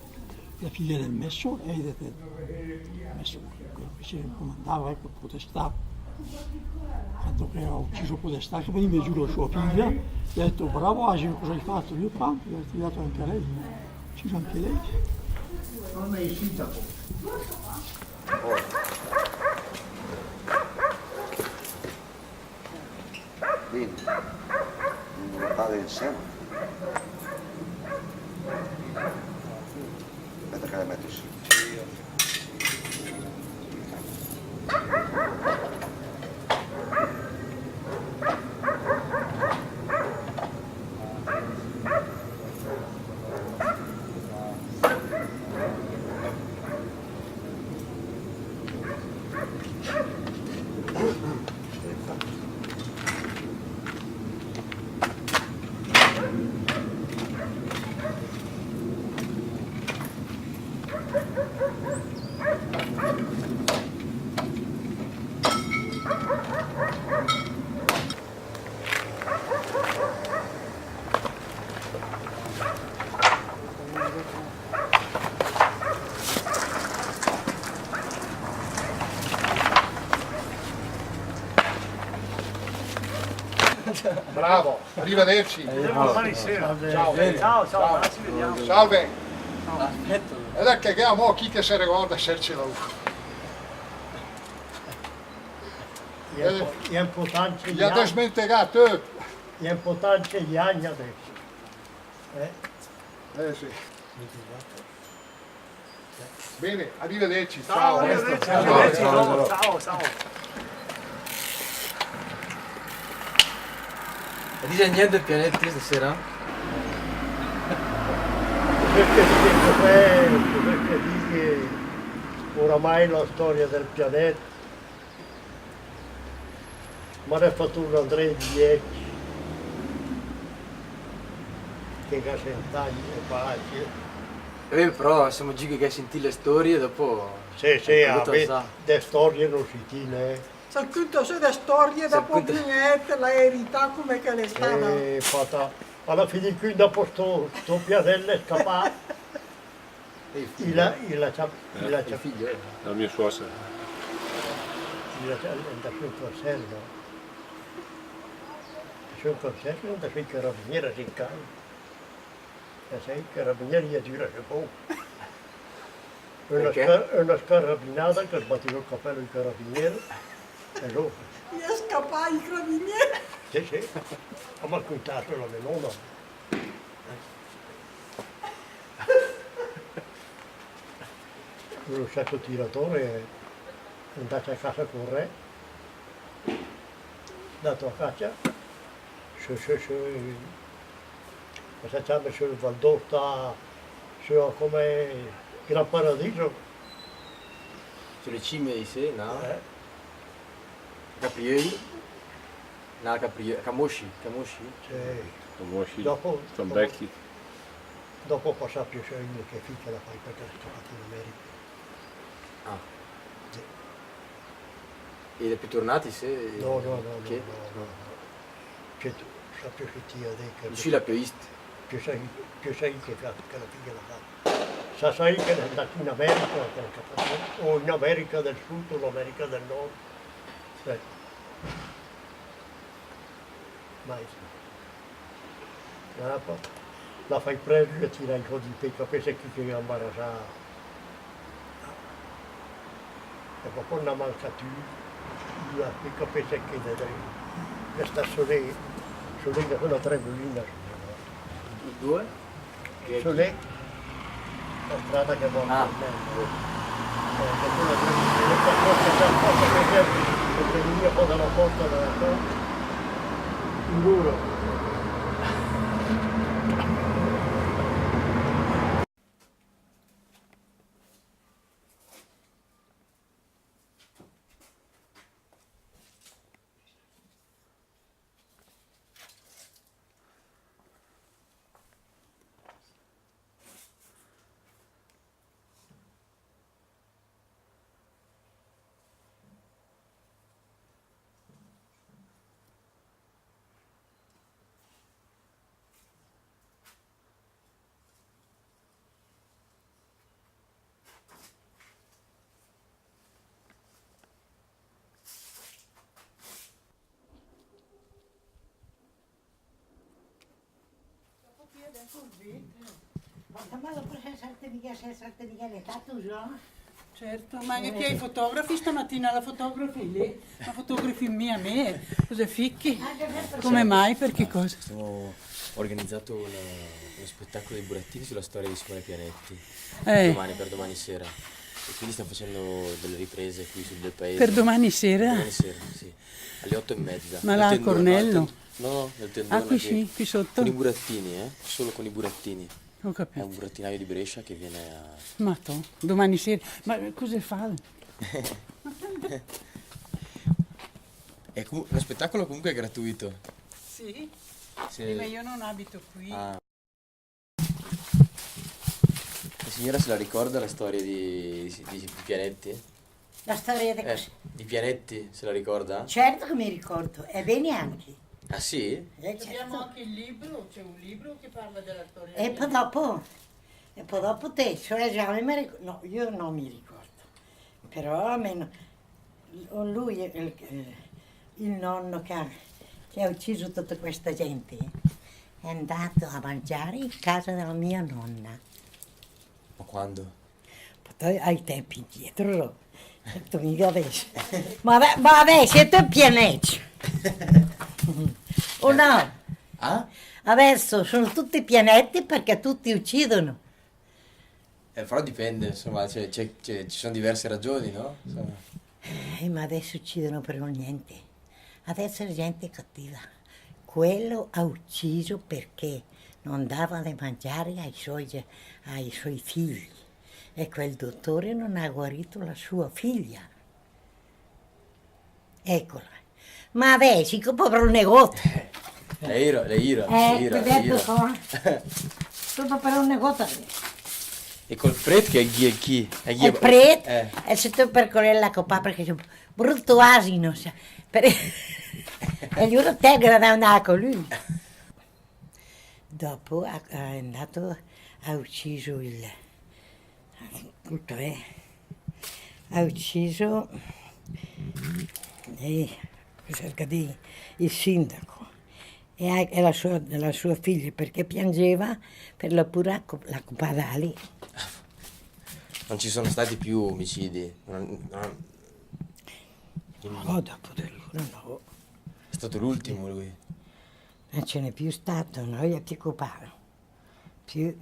la figlia del messo, e il messo, quello che si comandava, ecco, Podestà. Tanto che ha ucciso Podestà, che veniva giù la sua figlia, gli ha detto bravo Asino, cosa hai fatto? Io tanto, gli ho fidato anche a lei, ucciso anche lei. Non è il sindaco. Vieni, non fare insieme. Aspetta che la metto su. Bravo, arrivederci. Domani sera. Ciao. Ciao, ci vediamo. Salve. Ed è che mo chi che se ricorda essercelo. È importante Gli ha desmentegato. È importante gli anni adesso. Sì. Bene, arrivederci. Ciao, arrivederci. Ciao. Dice niente pianetti stasera? Perché dici oramai la storia del pianeta, ma ne ha fatto un Andrea di 10, che ha cent'anni e pace. Però siamo giù che sentì le storie dopo... Sì, le storie non si tiene. Sono tutte le storie dopo niente, la eredità come che le stava. Fatta, alla fine qui dopo sto piadello è scappato. Il figlio. La mia suocera. è andato in corsello. C'è un corsello è andato in carabiniere in casa. E sei carabinieri a dire che boh. Una scarabinata che sbatteva il cappello di carabiniere. E dopo. Gli è scappato i carabinieri. Sì. Ma ha contato la melona. Lo sacco tiratore è andato a casa con re, dato a caccia se siamo sul Val d'Orta, come Gran Paradiso. Sulle cime di sé, no? Caprioli? No, Camosci. Sì. Camosci, Dopo Stambecchi. Dopo passa più segno che fica la fai perché è scappato in America. Ah. Sì. E più tornati se? No. Che? No. C'è tu, sappi che ti ha detto. Je suis la piste. Più sei che la figlia la fa. Sai che è andato in America, o in America del Sud o l'America del Nord. Sì. Mai. La fai prendere e tira il codice per capire chi ti è imbarazzata. E poi una mancatura, per capire che è sta lì sono tre colline. Due? Sono lì, la strada che va a perché via poi dalla porta della casa, in muro. Certo, ma anche ai fotografi stamattina, la fotografi lì, la fotografi mia a me, cosa ficchi? Come mai, per che cosa? Ho organizzato uno spettacolo dei burattini sulla storia di Simone Pianetti, per domani sera. E quindi stiamo facendo delle riprese qui sul Bel Paese. Per domani sera? Domani sera, sì. Alle 8:30. Ma là al Cornello? No, nel tendone. Ah, qui sotto? Con i burattini, solo con i burattini. Ho capito. È un burattinaio di Brescia che viene a... Ma tu, domani sera. Ma cosa fa? Lo spettacolo comunque è gratuito. Sì? Se... Ma io non abito qui. Ah. La signora se la ricorda la storia di Pianetti? La storia di cosa? Di Pianetti, se la ricorda? Certo che mi ricordo, e bene anche. Ah sì? Abbiamo Certo. anche il libro, c'è un libro che parla della storia. E poi dopo te, cioè già mi ricordo, no, io non mi ricordo, però almeno lui, il nonno che ha ucciso tutta questa gente, è andato a mangiare in casa della mia nonna. Ma quando? Poi ai tempi indietro, certo mica adesso. Ma adesso è tu Pianetti. O no? Ah? Adesso sono tutti Pianetti perché tutti uccidono. Però dipende, insomma, ci sono diverse ragioni, no? Ma adesso uccidono per niente. Adesso è gente cattiva. Quello ha ucciso perché non dava da mangiare ai suoi figli. E quel dottore non ha guarito la sua figlia. Eccola. Ma adesso che proprio il negozio. Le ira. Tutto per un negozio. E col prete che è chi? Il prete è stato per quella copa perché è un brutto asino. E io lo tengo da andare con lui. Dopo è andato, ha ucciso ha ucciso il sindaco e la sua figlia perché piangeva per la Copadali. Non ci sono stati più omicidi? No, dopo di lui no. È stato l'ultimo lui? Non ce n'è più stato, noi a Ticoparo. Più.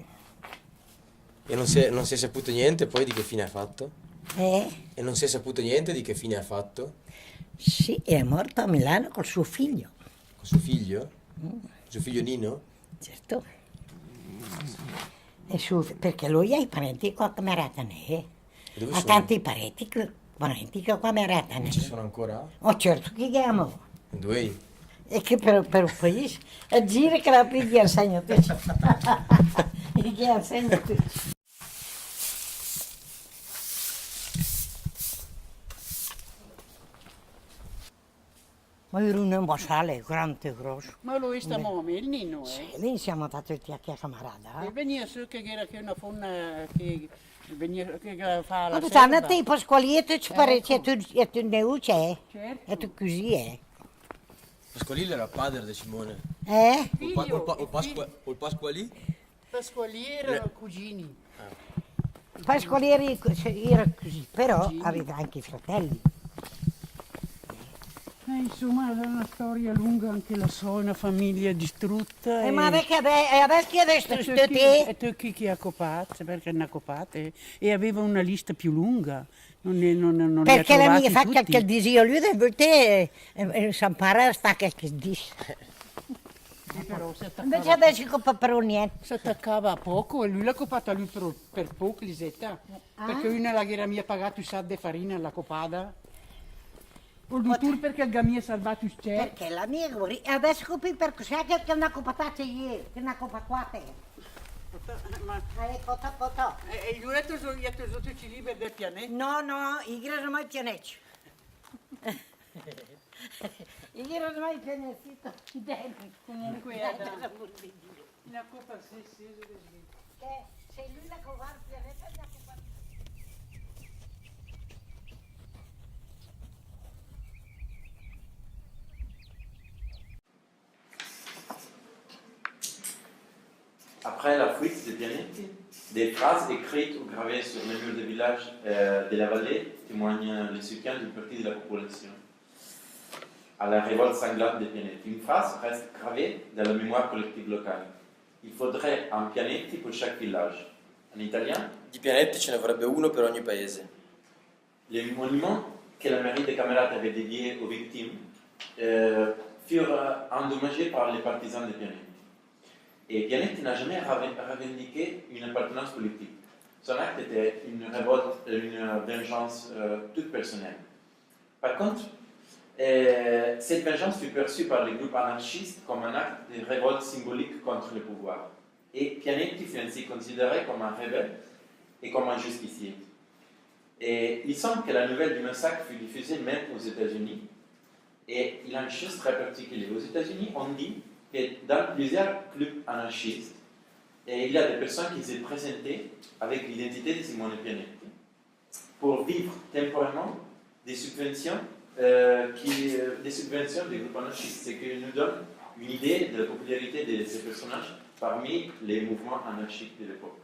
E non si è saputo niente poi di che fine ha fatto? E non si è saputo niente di che fine ha fatto? Sì, è morto a Milano col suo figlio. Con suo figlio? Suo figlio Nino? Certo. Perché lui ha i parenti qua a Cameratane. Dove Ha sono? tanti parenti qua a Cameratane. Ci sono ancora? Oh certo, che chiamo? Dove? E che per il paese, a dire che la piglia insegna te. E che insegna te. Ma era un ambasciale grande grosso. Ma lui sta il Nino, Sì, lì siamo andati tutti a camarada. E veniva su che era che una fonna che veniva che fa la Ma tu sai, te Pasqualietto ci pare che tu ne c'è? Certo. E tu così è. Pasqualì era padre di Simone. Eh? O Pasqualì? Pasqualiere cugini. Pasqualieri era così, però aveva anche i fratelli. Insomma, è una storia lunga anche la sua, una famiglia distrutta. Ma perché adesso chi è distrutto te? E tu chi ha copato, perché ne ha copate. E aveva una lista più lunga. Non Perché la mia fa tutti. che disio lui deve te s'ampara sta che dice. Però Invece adesso si copa per un niente. si attaccava a poco e lui l'ha copata lui per poco, Lisetta. Perché una la che mi ha pagato i sad di farina alla copada. O il tour perché il gamia ha salvato il c'è. Perché la mia adesso copi per cos'è che una copatata ieri, che una copa Ma Potò. e gli ho detto tutti liberi del pianeta. No, i non mai pianeti. I non mai pianeti. Comunque è una copa se lui la cova il pianeta, la copa. Après la fuite de Pianetti, des phrases écrites ou gravées sur les murs des villages de la vallée témoignent le soutien d'une partie de la population à la révolte sanglante de Pianetti. Une phrase reste gravée dans la mémoire collective locale. Il faudrait un Pianetti pour chaque village. En italien, Di pianetti ce ne vorrebbe uno per ogni paese. les monuments que la mairie de Camerate avait dédiés aux victimes furent endommagés par les partisans de Pianetti. Et Pianetti n'a jamais revendiqué une appartenance politique. Son acte était une révolte, une vengeance toute personnelle. Par contre, cette vengeance fut perçue par les groupes anarchistes comme un acte de révolte symbolique contre le pouvoir. Et Pianetti fut ainsi considéré comme un rebelle et comme un justicier. Et il semble que la nouvelle du massacre fut diffusée même aux États-Unis. Et il y a une chose très particulière. Aux États-Unis, on dit que dans plusieurs clubs anarchistes, il y a des personnes qui se présentaient avec l'identité de Simone Pianetti pour vivre temporairement des subventions des groupes anarchistes, ce qui nous donne une idée de la popularité de ces personnages parmi les mouvements anarchistes de l'époque.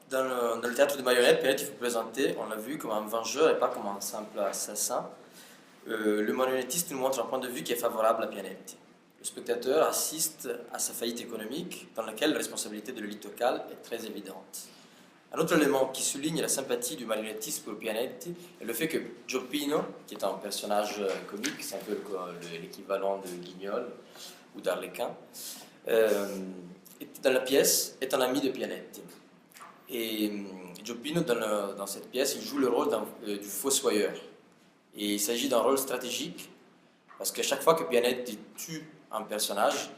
Dans le théâtre de marionnettes, Pianetti fut présenté, on l'a vu, comme un vengeur et pas comme un simple assassin. Le marionnettiste nous montre un point de vue qui est favorable à Pianetti. Le spectateur assiste à sa faillite économique, dans laquelle la responsabilité de l'élite locale est très évidente. Un autre élément qui souligne la sympathie du marionnettiste pour Pianetti est le fait que Gioppino, qui est un personnage comique, c'est un peu l'équivalent de Guignol ou d'Arlequin, dans la pièce, est un ami de Pianetti. Et Gioppino, dans cette pièce, il joue le rôle du fossoyeur. Et il s'agit d'un rôle stratégique, parce qu'à chaque fois que Pianetti tue un personnage,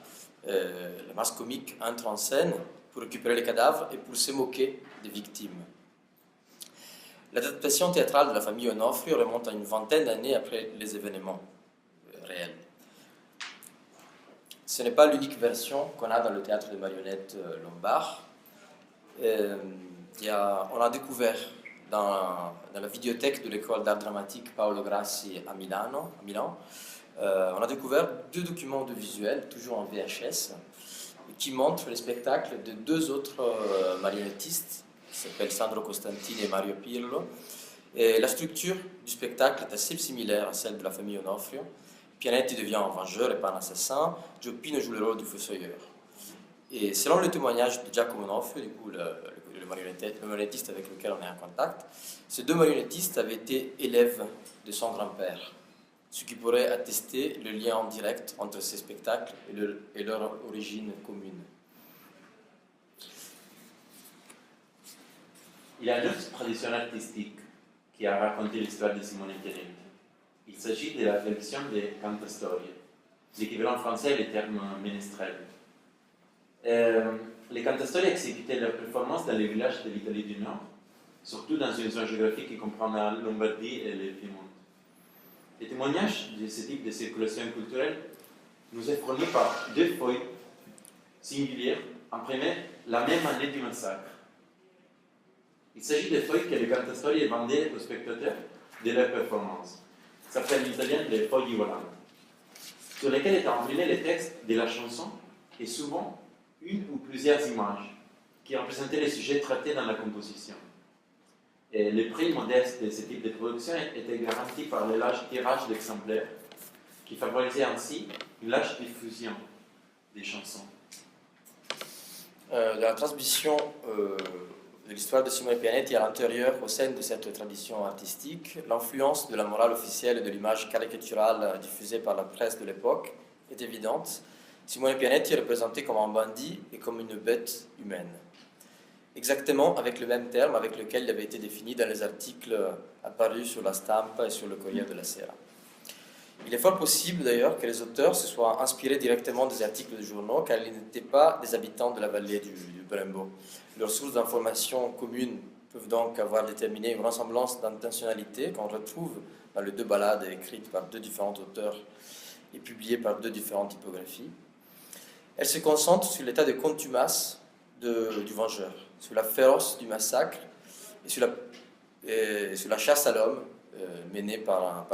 le masque comique entre en scène pour récupérer les cadavres et pour se moquer des victimes. L'adaptation théâtrale de la famille Onofrio remonte à une vingtaine d'années après les événements réels. Ce n'est pas l'unique version qu'on a dans le théâtre de marionnettes lombard. On a découvert dans la vidéothèque de l'école d'art dramatique Paolo Grassi à Milan, on a découvert 2 documents audiovisuels, toujours en VHS, qui montrent les spectacles de 2 autres marionnettistes, qui s'appellent Sandro Costantini et Mario Pirlo. Et la structure du spectacle est assez similaire à celle de la famille Onofrio. Pianetti devient un vengeur et pas un assassin, Gioppino joue le rôle du fossoyeur. Et selon le témoignage de Giacomo Onofrio, du coup, le marionnettiste avec lequel on est en contact, ces 2 marionnettistes avaient été élèves de son grand-père. ce qui pourrait attester le lien direct entre ces spectacles et leur origine commune. Il y a une autre tradition artistique qui a raconté l'histoire de Simone Pianetti. Il s'agit de la tradition des cantastorie. L'équivalent français est le terme ménestrel. Les cantastorie exécutaient leurs performances dans les villages de l'Italie du Nord, surtout dans une zone géographique qui comprend la Lombardie et le Piémont. Le témoignage de ce type de circulation culturelle nous est fourni par deux feuilles singulières imprimées la même année du massacre. Il s'agit des feuilles que les cantastorie vendaient aux spectateurs de leur performance. Ça s'appelle en italien les fogli volanti, sur lesquelles étaient imprimés les textes de la chanson et souvent une ou plusieurs images qui représentaient les sujets traités dans la composition. Et le prix modeste de ce type de production était garanti par le large tirage d'exemplaires qui favorisait ainsi une large diffusion des chansons. Dans la transmission de l'histoire de Simone Pianetti à l'intérieur, au sein de cette tradition artistique, l'influence de la morale officielle et de l'image caricaturale diffusée par la presse de l'époque est évidente. Simone Pianetti est représenté comme un bandit et comme une bête humaine. Exactement avec le même terme avec lequel il avait été défini dans les articles apparus sur la Stampa et sur le Corriere della Sera. Il est fort possible d'ailleurs que les auteurs se soient inspirés directement des articles de journaux car ils n'étaient pas des habitants de la vallée du Brembo. Leurs sources d'informations communes peuvent donc avoir déterminé une ressemblance d'intentionnalité qu'on retrouve dans les deux ballades écrites par deux différents auteurs et publiées par deux différentes typographies. Elles se concentrent sur l'état de contumace du vengeur, sur la féroce du massacre et sur la chasse à l'homme menée par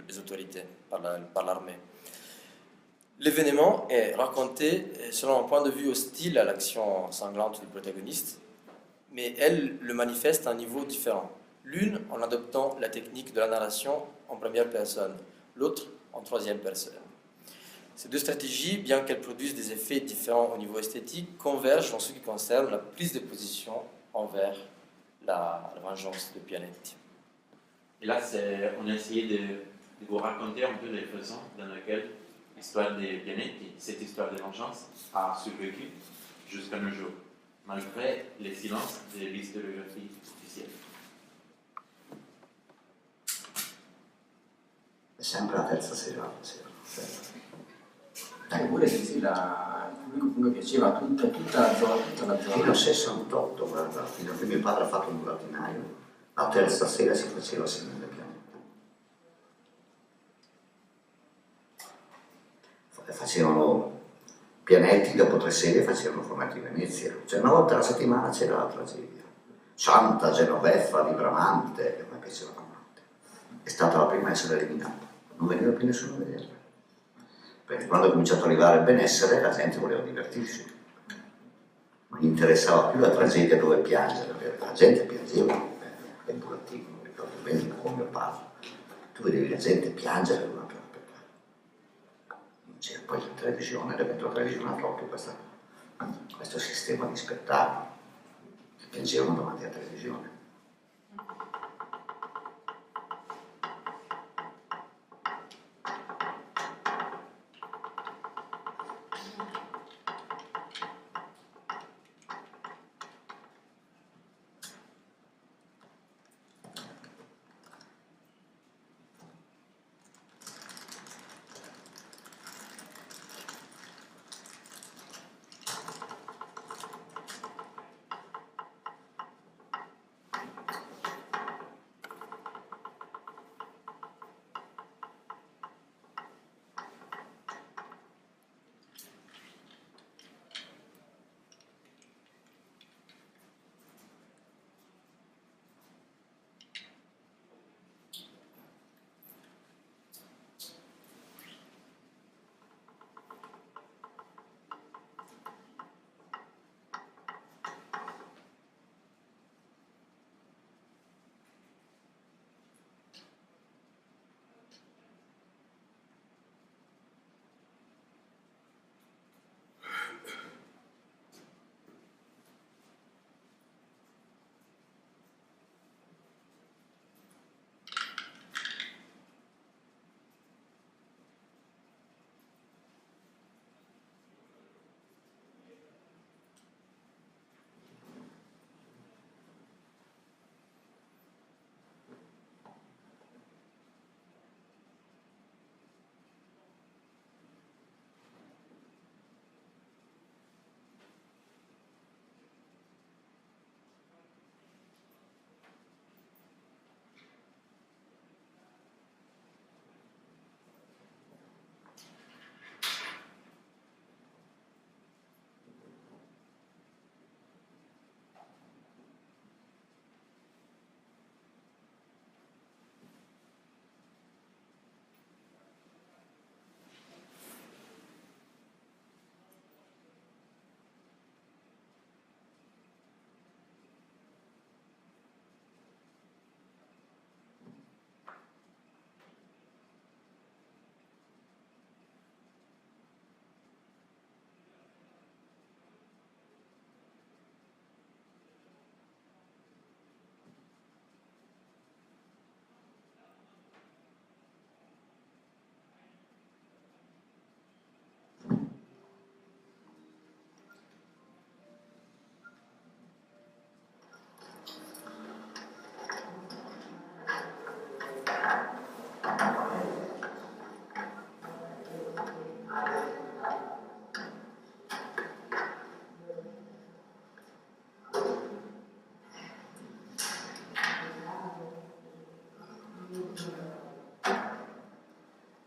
les autorités, par l'armée. L'événement est raconté selon un point de vue hostile à l'action sanglante du protagoniste, mais elle le manifeste à un niveau différent. L'une en adoptant la technique de la narration en première personne, l'autre en troisième personne. Ces deux stratégies, bien qu'elles produisent des effets différents au niveau esthétique, convergent en ce qui concerne la prise de position envers la vengeance de Pianetti. Et là, on a essayé de vous raconter un peu les façons dans lesquelles l'histoire de Pianetti, cette histoire de vengeance, a survécu jusqu'à nos jours, malgré les silences de l'historiographie officielle. È sempre la terza sera. Eppure sì, il pubblico comunque piaceva tutta la zona. Fino al 68, guarda, fino a che mio padre ha fatto un burattinaio, la terza sera si faceva Simone Pianetti. Facevano Pianetti, dopo 3 sere facevano Fumetti di Venezia. Cioè una volta alla settimana c'era la tragedia. Santa, Genoveffa, di Bramante, a me piaceva Bramante. È stata la prima a essere eliminata, non veniva più nessuno a vederla. Perché quando è cominciato ad arrivare il benessere la gente voleva divertirsi. Non gli interessava più la tragedia dove piangere, la gente piangeva, è un burattino, mi ricordo bene con mio padre. Tu vedevi la gente piangere una per c'era poi la televisione, dentro la televisione ha tolto questo sistema di spettacolo, che piangevano davanti alla televisione.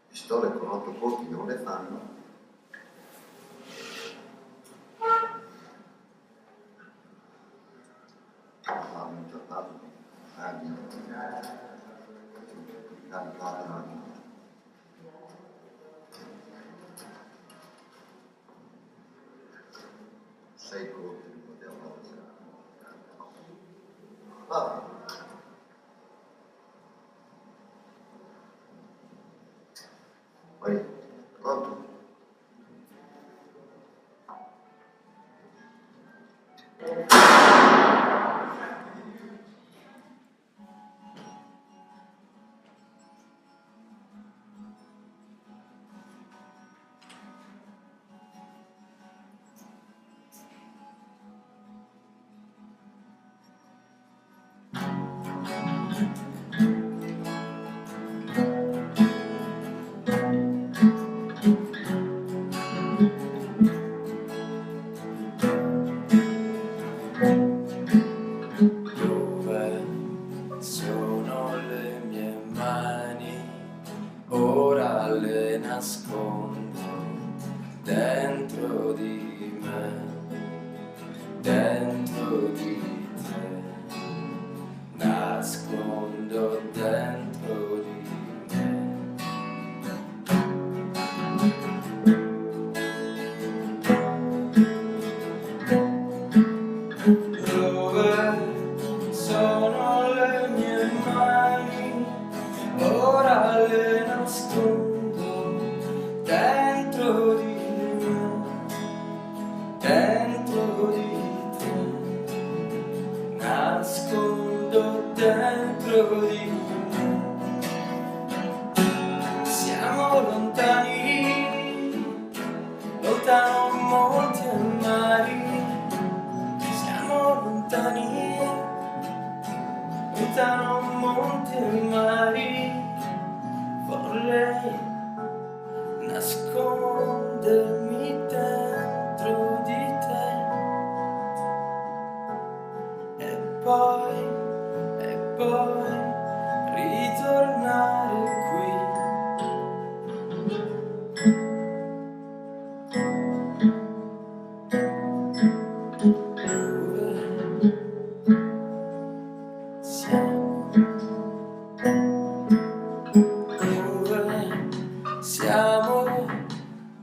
Pistole con 8 colpi non le fanno. Hanno giornato anni caricate anni. Sei colpi di potevano essere. Ah. Vai, pronto? Dentro di me, dentro di te, nascondo dentro di me. Dove sono le mie mani? Ora le nascondo dentro di me, dentro di te, nascondo dentro di me. Siamo lontani, lontano monti e mari. Siamo lontani, lontano monti e mari. Vorrei nascondermi dentro di te e poi ritornare qui. Dove siamo?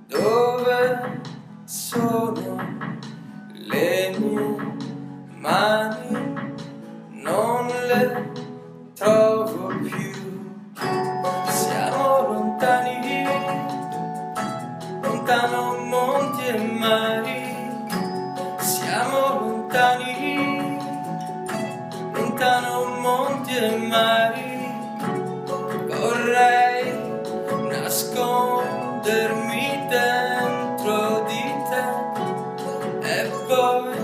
Dove sono le mie mani? Non le trovo più. Siamo lontani, lontano monti e mari. Siamo lontani, lontano monti e mari. Vorrei nascondermi dentro di te e poi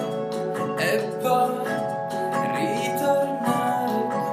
ritornare qui.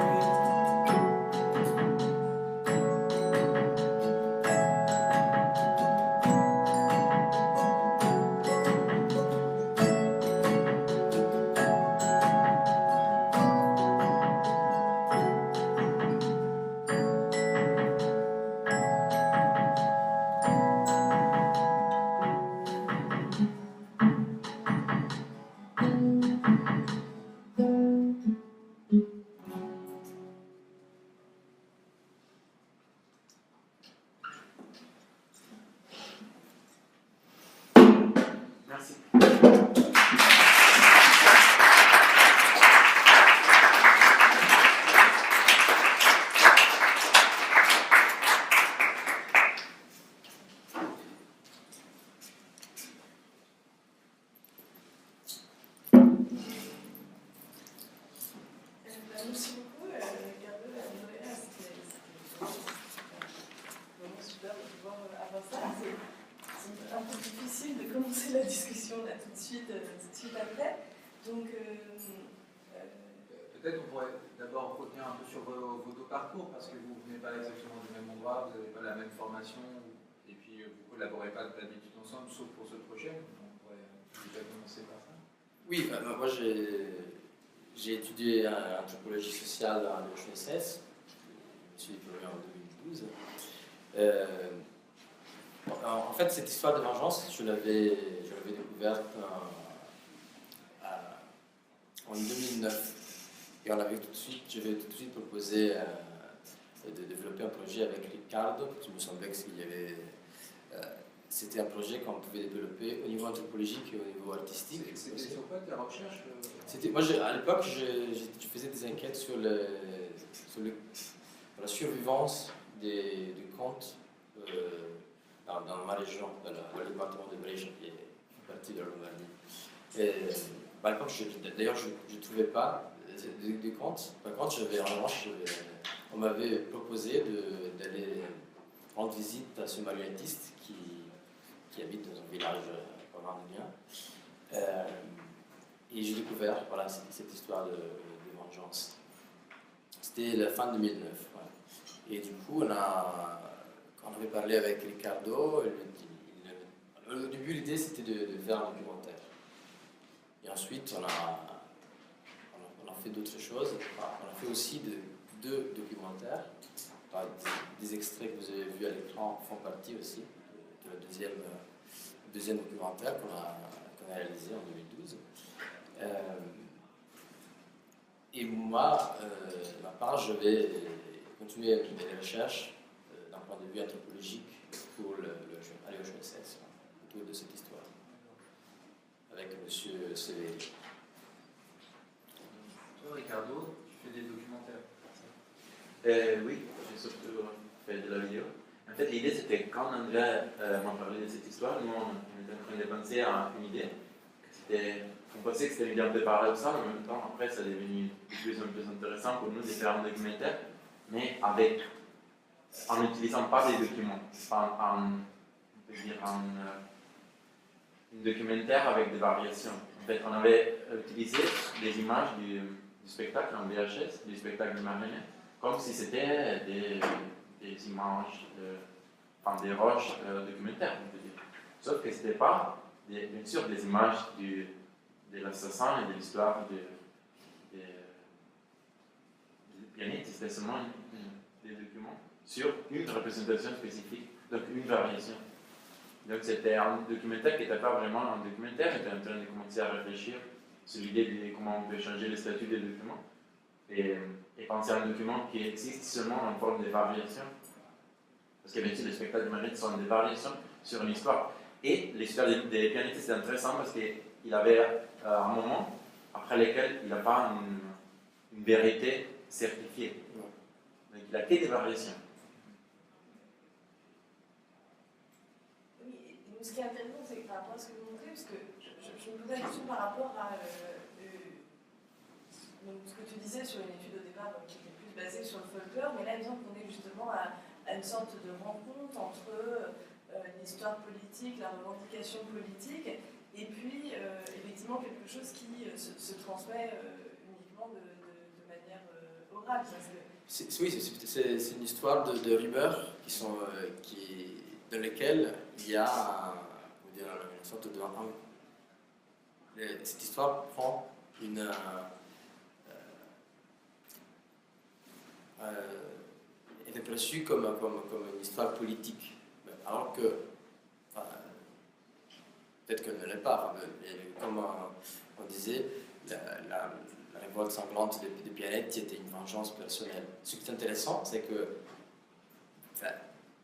Merci. Merci beaucoup, Gabriel et Andrea, c'était vraiment super de pouvoir avoir ça. C'est un peu difficile de commencer la discussion là tout de suite après. Donc, Peut-être on pourrait d'abord revenir un peu sur vos deux parcours, parce que vous ne venez pas exactement du même endroit, vous n'avez pas la même formation, et puis vous ne collaborez pas d'habitude ensemble, sauf pour ce projet. On pourrait déjà commencer par ça. Oui, moi j'ai étudié l'anthropologie sociale à l'EHESS, je suis diplômé en 2012. En fait, cette histoire de vengeance, je l'avais découverte en 2009. Et je vais tout de suite proposé de développer un projet avec Riccardo. Il me semblait que c'était un projet qu'on pouvait développer au niveau anthropologique et au niveau artistique. C'était sur quoi tes recherches? Moi, à l'époque, je faisais des enquêtes sur la survivance des contes dans ma région, dans le département de Brescia, qui est partie de la Lombardie. D'ailleurs, je ne trouvais pas des contes. Par contre, on m'avait proposé d'aller rendre visite à ce marionnettiste qui habite dans un village pas loin de Milan. Et j'ai découvert cette histoire de vengeance. C'était la fin 2009. Ouais. Et du coup, quand on avait parlé avec Riccardo, au début, l'idée c'était de faire un documentaire. Et ensuite, on a fait d'autres choses. On a fait aussi deux documentaires. Des extraits que vous avez vus à l'écran font partie aussi de la deuxième documentaire qu'on a réalisé en 2012. Et moi, de ma part, je vais continuer mes recherches d'un point de vue anthropologique à l'EHESS autour de cette histoire, avec M. Severi. Toi, Riccardo, tu fais des documentaires? Oui, j'ai surtout fait de la vidéo. En fait, l'idée, c'était quand Andrea m'a parlé de cette histoire, nous, on était en train de penser à une idée. On pensait que c'était une idée un peu paradoxale, en même temps, après, ça est devenu de plus en plus intéressant pour nous de faire un documentaire, mais en n'utilisant pas des documents, un documentaire avec des variations. En fait, on avait utilisé des images du spectacle en VHS, du spectacle de marionnette, comme si c'était des images, des roches documentaires, on peut dire. Sauf que ce n'était pas, bien sûr, des images de l'assassin et de l'histoire des pianistes, c'était seulement des documents sur une représentation spécifique, donc une variation. Donc c'était un documentaire qui n'était pas vraiment un documentaire, on était en train de commencer à réfléchir sur l'idée de comment on peut changer le statut des documents et penser à un document qui existe seulement en forme de variation. Parce que bien sûr, les spectacles de marionnette sont des variations sur une histoire. Et l'histoire des pianistes, c'est intéressant parce qu'il avait un moment après lequel il n'a pas une vérité certifiée. Donc il n'a que des variations. Oui, et ce qui est intéressant, c'est que par rapport à ce que vous montrez, parce que je me posais la question par rapport à donc, ce que tu disais sur une étude au départ qui était plus basée sur le folklore, mais là, il me semble qu'on est justement à une sorte de rencontre entre l'histoire politique, la revendication politique, et puis effectivement quelque chose qui se transmet uniquement de manière orale. Oui, c'est une histoire de rumeurs dans lesquelles il y a une sorte de... Cette histoire prend est perçue comme une histoire politique, alors que peut-être qu'elle ne l'est pas. Comme on disait, la révolte sanglante des Pianetti était une vengeance personnelle. Ce qui est intéressant, c'est que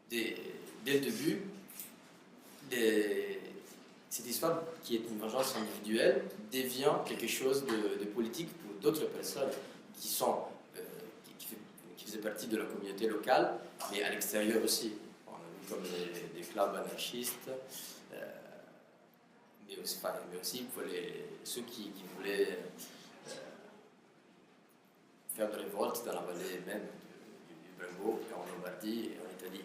dès le début, cette histoire qui est une vengeance individuelle devient quelque chose de politique pour d'autres personnes qui faisaient partie de la communauté locale, mais à l'extérieur aussi. On a vu comme des clubs anarchistes, mais aussi pour ceux qui voulaient faire de révolte dans la vallée même du Brembo, en Lombardie et en Italie.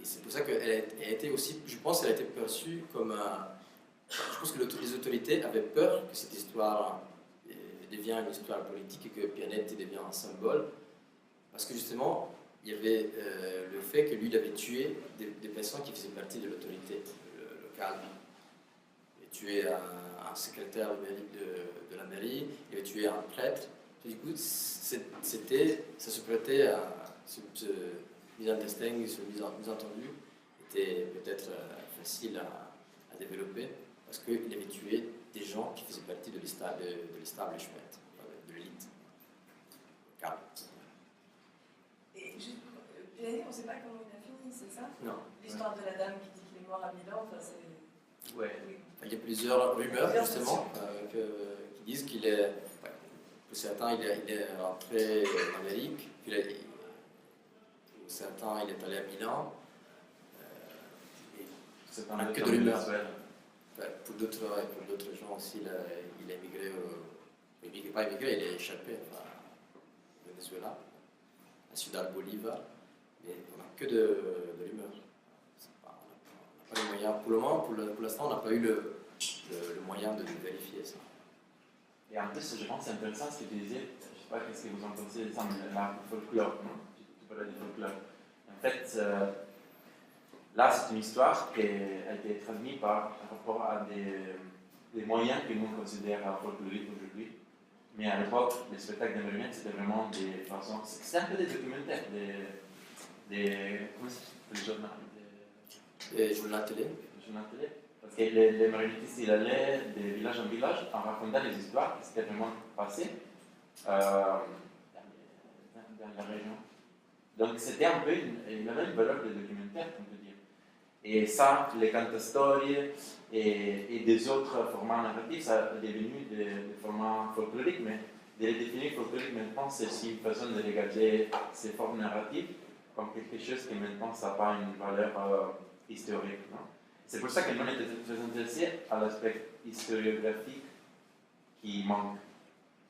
Et c'est pour ça qu'elle a été aussi, je pense qu'elle a été perçue comme je pense que les autorités avaient peur que cette histoire devient une histoire politique et que Pianetti devient un symbole. Parce que justement, il y avait le fait que lui, il avait tué des personnes qui faisaient partie de l'autorité locale. Il avait tué un secrétaire de la mairie, il avait tué un prêtre. Et du coup, ça se prêtait à ce misunderstanding, ce misentendu était peut-être facile à développer parce qu'il avait tué des gens qui faisaient partie de l'establishment, de l'élite locale. Et juste, Pianetti, on ne sait pas comment il a fini, c'est ça? Non. L'histoire de la dame qui dit qu'il est mort à Milan, enfin, c'est... Ouais. Oui. Il y a plusieurs rumeurs, justement, qui disent qu'il est... Pour certains, il est rentré en Amérique, puis pour certains, il est allé à Milan. C'est on n'a que de rumeurs. Pour d'autres gens aussi, il a émigré, il n'a pas émigré, il est échappé au Venezuela, à Ciudad Bolívar, mais on n'a que de rumeurs. On n'a pas les moyens, pour le moment, pour l'instant, on n'a pas eu le moyen de vérifier ça. Et en plus, je pense que c'est intéressant ce que tu disais, je ne sais pas qu'est-ce que vous en pensez, la folklore, tu parlais du folklore. En fait, là, c'est une histoire qui a été transmise par rapport à des moyens que nous considérons folkloriques aujourd'hui. Mais à l'époque, les spectacles de marionnettes, c'était vraiment des façons. C'était un peu des documentaires, comment ça s'appelle, des journaux. Des journaux télé. Des journaux télé. Parce que les marionnettistes, ils allaient de village en village en racontant les histoires qui s'étaient vraiment passées dans la région. Donc c'était un peu la même valeur des documentaires, on peut dire. Et ça, les cantastories et des autres formats narratifs, ça est devenu des formats folkloriques, mais de les définir folkloriques maintenant, c'est aussi une façon de regarder ces formes narratives comme quelque chose qui maintenant, ça n'a pas une valeur historique. Non? C'est pour ça que nous on était très intéressés à l'aspect historiographique qui manque.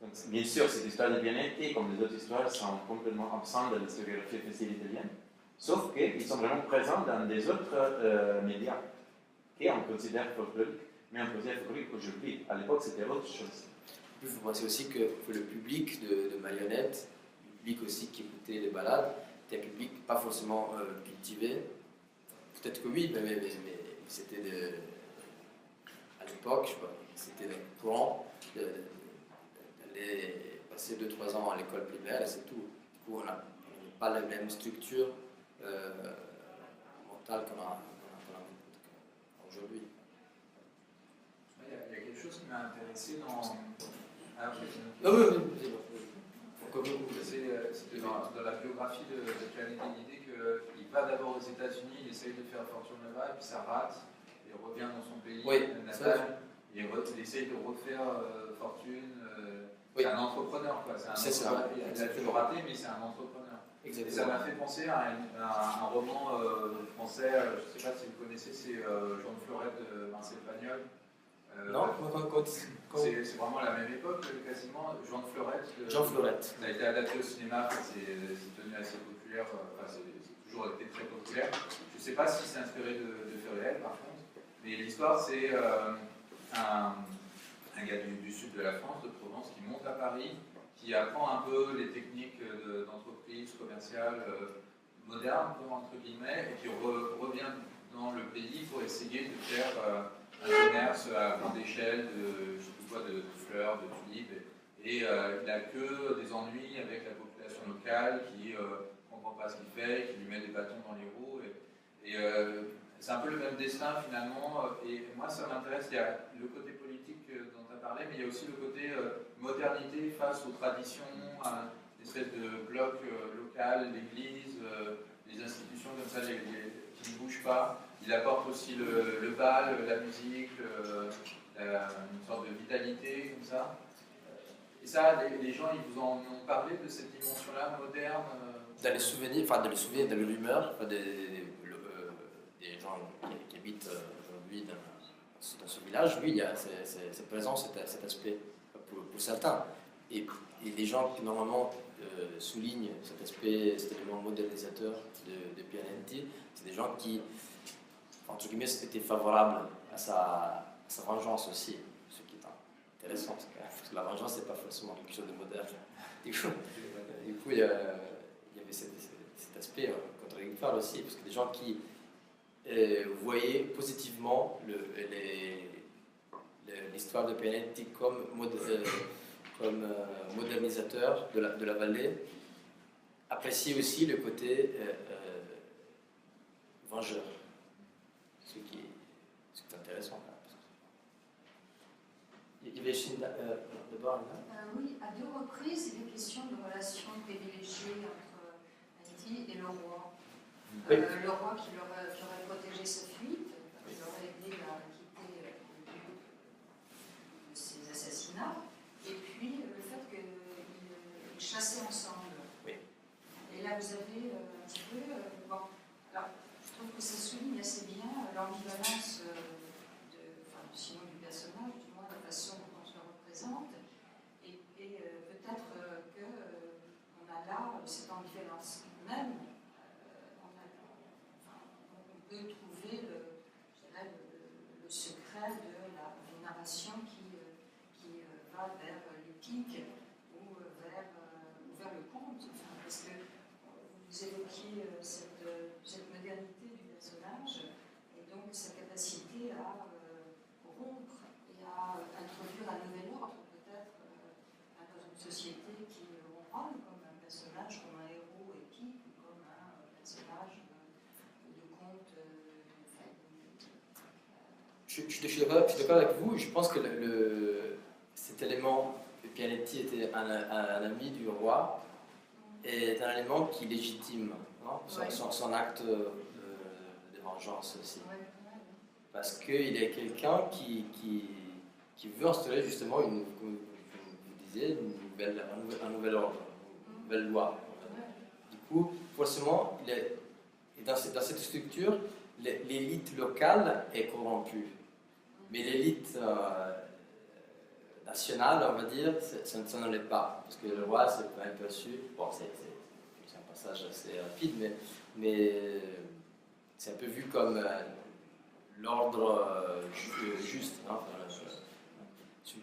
Donc, bien sûr, cette histoire de Pianetti, comme les autres histoires, sont complètement absentes de l'historiographie officielle italienne, sauf qu'ils sont vraiment présents dans des autres médias qu'on considère folkloriques, mais on considère folkloriques aujourd'hui. À l'époque, c'était autre chose. Il faut penser aussi que le public de marionnettes, le public aussi qui écoutait les ballades, était un public pas forcément cultivé. Peut-être que oui, mais c'était à l'époque, c'était courant d'aller passer 2-3 ans à l'école primaire et c'est tout. Du coup, on n'a pas la même structure mentale qu'on a aujourd'hui. Il y a quelque chose qui m'a intéressé dans... C'était dans la biographie de Pianetti, l'idée qu'il va d'abord aux États-Unis, il essaye de faire fortune là-bas, et puis ça rate, il revient dans son pays natal, et il essaye de refaire fortune. C'est un entrepreneur, quoi. Il a toujours raté, mais c'est un entrepreneur. Exactement. Et ça m'a fait penser à un roman français, je ne sais pas si vous connaissez, c'est Jean de Florette de Marcel Pagnol. Non, c'est vraiment la même époque, quasiment. Jean de Florette. Jean Florette. Ça a été adapté au cinéma, c'est devenu assez populaire, c'est toujours été très populaire. Je ne sais pas si c'est inspiré de faits réels, par contre, mais l'histoire, c'est un gars du sud de la France, de Provence, qui monte à Paris, qui apprend un peu les techniques d'entreprise commerciale moderne, entre guillemets, et qui revient dans le pays pour essayer de faire un commerce à grande échelle de fleurs, de tulipes, et il n'a que des ennuis avec la population locale qui ne comprend pas ce qu'il fait, qui lui met des bâtons dans les roues. C'est un peu le même destin finalement, et moi ça m'intéresse, il y a le côté politique dont tu as parlé, mais il y a aussi le côté modernité face aux traditions, à une espèce de bloc local, l'église, les institutions comme ça qui ne bougent pas. Il apporte aussi le bal, la musique, une sorte de vitalité comme ça. Et ça, les gens, ils vous en ont parlé de cette dimension-là moderne Dans les souvenirs, dans les rumeurs, des gens qui habitent aujourd'hui dans ce village, oui, c'est présent cet aspect pour certains. Et les gens qui normalement soulignent cet aspect, cet élément modernisateur de Pianetti, c'est des gens qui, entre guillemets, étaient favorables à sa vengeance aussi, ce qui est intéressant, parce que la vengeance, c'est pas forcément quelque chose de moderne. Du coup, il y avait cet aspect contradictoire aussi, parce que des gens qui voyaient positivement l'histoire de Pianetti comme modernisateur de la vallée, appréciaient aussi le côté vengeur, ce qui est intéressant. Il y avait d'abord oui, à 2 reprises, il est question de relations privilégiées entre Haïti et le roi. Oui. Le roi qui aurait protégé sa fuite, qui aurait aidé à quitter le lieu de ces assassinats, et puis le fait qu'ils chassaient ensemble. Oui. Et là, vous avez un petit peu. Bon, alors, je trouve que ça souligne assez bien l'ambivalence sinon du personnage, du moins la façon dont on se le représente, et peut-être qu'on a là cette ambivalence. Même, on peut trouver le secret de la narration qui va vers l'éthique ou vers le conte, parce que vous évoquiez cette modernité du personnage et donc sa capacité à rompre et à introduire un nouvel ordre, peut-être, dans une société qui on parle comme un personnage, comme un héros éthique, ou comme un personnage de conte. Je suis d'accord avec vous. Je pense que cet élément que Pianetti était un ami du roi est un élément qui légitime son acte de vengeance aussi. Parce qu'il est quelqu'un qui veut instaurer justement, comme vous disiez, un nouvel ordre, une nouvelle loi. Du coup, forcément, dans cette structure, l'élite locale est corrompue. Mais l'élite nationale, on va dire, ça n'en est pas. Parce que le roi, c'est quand même perçu. Bon, c'est un passage assez rapide, mais c'est un peu vu comme l'ordre juste,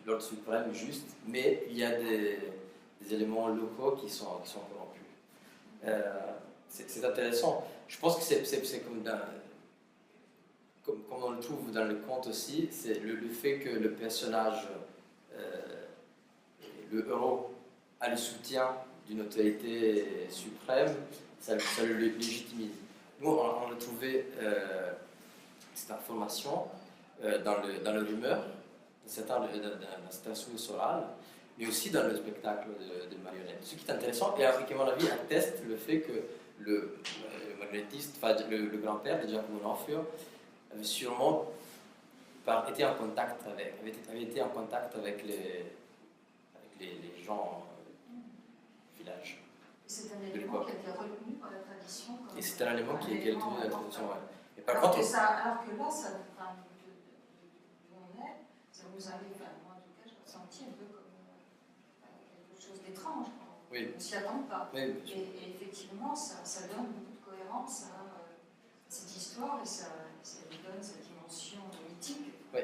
l'ordre suprême juste, mais il y a des éléments locaux qui sont corrompus. C'est intéressant. Je pense que c'est comme on le trouve dans le conte aussi, c'est le fait que le personnage, le héros, a le soutien d'une autorité suprême, ça le légitimise. Nous, on a trouvé cette information dans le rumeur, dans certaines sources orales, mais aussi dans le spectacle de marionnettes. Ce qui est intéressant, et qui à mon avis atteste le fait que le marionnettiste, le grand-père de Giacomo Onofrio, avait sûrement été en contact avec les gens du village. C'est un élément qui a été retenu par la tradition. Et c'est un élément qui a été retenu par la tradition, oui. Et par alors, contre, alors que là, d'où on est, ça vous arrive, moi en tout cas, je ressenti un peu comme quelque chose d'étrange. Oui. On ne s'y attend pas. Oui, et effectivement, ça donne beaucoup de cohérence à cette histoire et ça lui donne cette dimension mythique. Oui.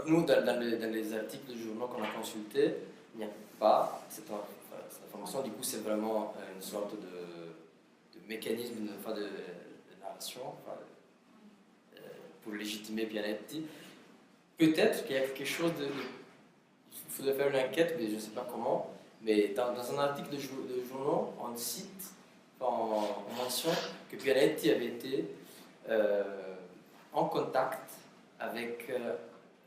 Nous, dans les articles de journaux qu'on a consultés, il n'y a pas cette information. Du coup, c'est vraiment une sorte de mécanisme de narration pour légitimer Pianetti. Peut-être qu'il y a quelque chose de... Il faudrait faire une enquête, mais je ne sais pas comment. Mais dans un article de journaux, on cite, on mentionne que Pianetti avait été en contact avec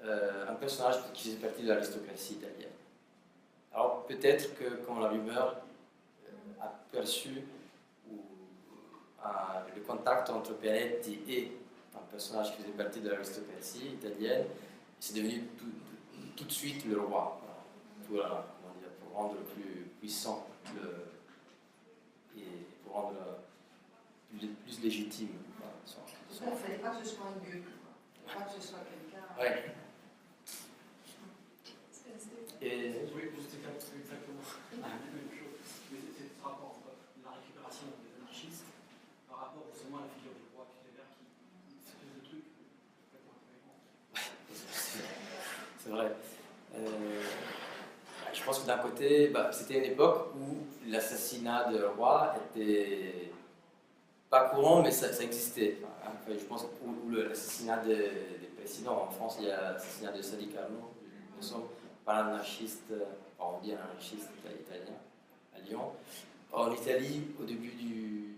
un personnage qui faisait partie de l'aristocratie italienne. Alors peut-être que quand la rumeur a perçu le contact entre Pianetti et un personnage qui faisait partie de l'aristocratie italienne, c'est devenu tout de suite le roi. Voilà, pour rendre plus puissant et pour rendre plus légitime. Il ne fallait pas que ce soit un gueux, il ne fallait pas que ce soit quelqu'un. Ouais. Oui, juste exactement la même chose. Mais c'est ce rapport entre la récupération des anarchistes par rapport justement à la figure du roi qui est espèce de truc complètement incohérent. C'est vrai. que d'un côté, c'était une époque où l'assassinat de roi était pas courant, mais ça existait. Enfin, je pense où l'assassinat des présidents. En France, il y a l'assassinat de Sadi Carnot, nous sommes pas un anarchiste, on dit un anarchiste italien, à Lyon. En Italie, au début du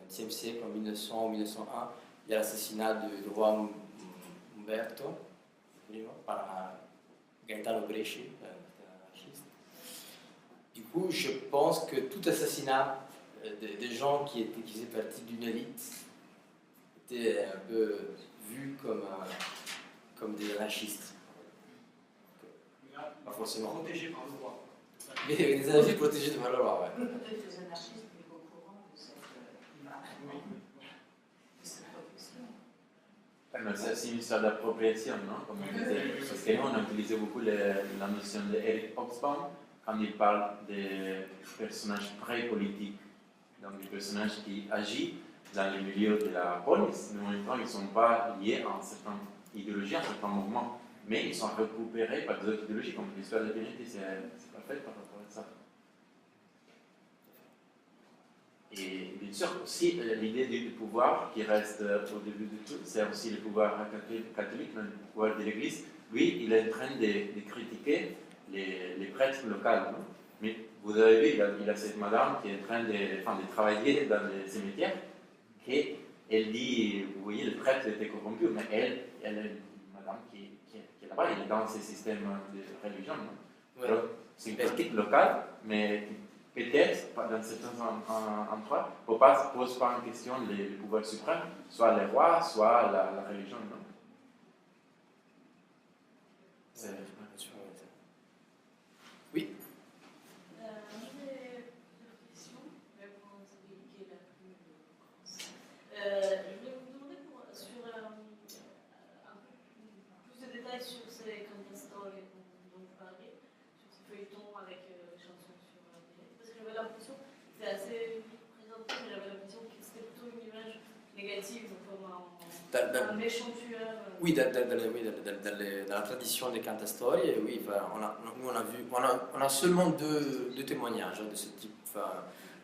XXe siècle, en 1900 ou 1901, il y a l'assassinat du roi Umberto, par Gaetano Bresci, anarchiste. Du coup, je pense que tout assassinat des gens qui faisaient partie d'une élite était un peu vu comme des anarchistes. Pas forcément. Protégés par le roi. Mais des anarchistes protégés par le roi, ouais. Peut-être que les anarchistes étaient au courant de cette protection. C'est une histoire d'appropriation, non? Comme on disait. Parce que nous, on a utilisé beaucoup la notion d'Eric Hobsbawm quand il parle des personnages pré-politiques. Donc des personnages qui agissent dans le milieu de la police, mais en même temps, ils ne sont pas liés à une certaine idéologie, à un certain mouvement, mais ils sont récupérés par d'autres idéologies, comme l'histoire de la Pianetti, c'est parfait par rapport à ça. Et bien sûr, aussi, l'idée du pouvoir qui reste au début de tout, c'est aussi le pouvoir catholique, le pouvoir de l'Église. Lui, il est en train de critiquer les prêtres locaux. Non? Mais vous avez vu, il a cette madame qui est en train de travailler dans les cimetières, et elle dit, vous voyez, le prêtre était corrompu, mais elle est une madame qui est là-bas, elle est dans ce système de religion. Non? Ouais. C'est une critique locale, mais peut-être, dans certains endroits, ne pose pas en question le pouvoir suprême, soit les rois, soit la religion. Non? Oui. Je voulais vous demander sur un peu plus de détails sur ces cantastorie dont vous parlez, sur ces feuilletons avec les chansons sur parce que j'avais l'impression, c'était assez présenté, mais j'avais l'impression que c'était plutôt une image négative, comme un méchant tueur. Oui, dans la tradition des cantastorie, oui, on a seulement deux témoignages de ce type.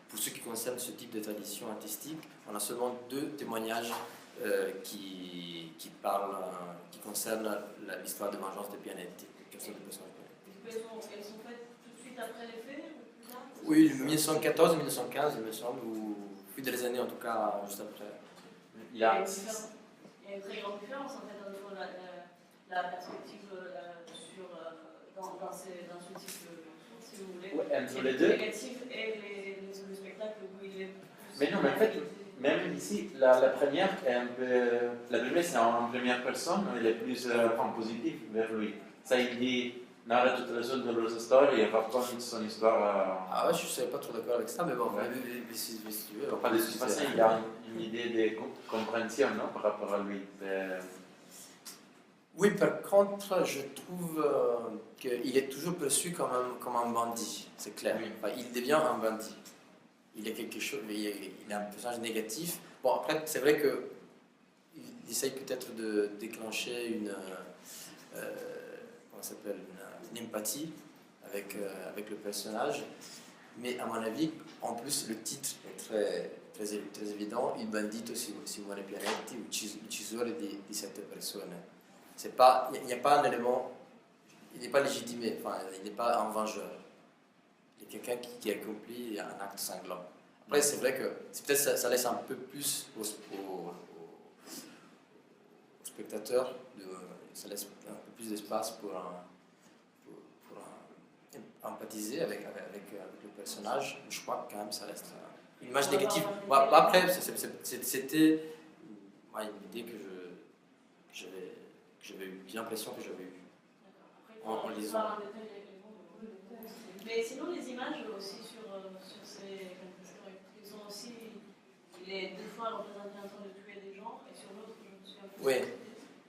Pour ce qui concerne ce type de tradition artistique, on a seulement deux témoignages qui concernent l'histoire de vengeance de Pianetti. Elles sont faites tout de suite après les faits ou plus tard? Oui, 1914 et 1915, il me semble, ou plus des années en tout cas, juste après. Il y a une très grande différence en fait entre la perspective dans ce type de si vous voulez, entre les deux. Négatif et le spectacle où il est plus. Mais non, mais en fait, même ici, la première est un peu. La première, c'est en première personne, elle est plus positive vers lui. Ça, il dit narra tutte le sue dolorose storie et raconte son histoire. Ah ouais, je ne serais pas trop d'accord avec ça, mais bon, si tu veux. Enfin, de toute façon, il y a une idée de compréhension, non, par rapport à lui. Oui, par contre, je trouve qu'il est toujours perçu comme un bandit, c'est clair. Enfin, il devient un bandit. Il est quelque chose, il est un personnage négatif. Bon, après, c'est vrai qu'il essaye peut-être de déclencher une empathie avec le personnage, mais à mon avis, en plus, le titre est très évident, Il bandito Simone Pianetti, uccisore di 7 persone. Il n'y a pas un élément, il n'est pas légitimé, enfin, il n'est pas un vengeur. Il y a quelqu'un qui accomplit un acte sanglant. Après, c'est vrai que peut-être ça laisse un peu plus au spectateur, ça laisse un peu plus d'espace pour empathiser avec le personnage. Je crois que quand même ça reste une image négative. Bon, après, c'était une idée que j'avais eu, j'ai l'impression que j'avais eu en lisant. Mais sinon, les images aussi sur ces cantastories, ils sont aussi, il est deux fois représenté en train de tuer des gens, et sur l'autre, je me souviens plus. Oui.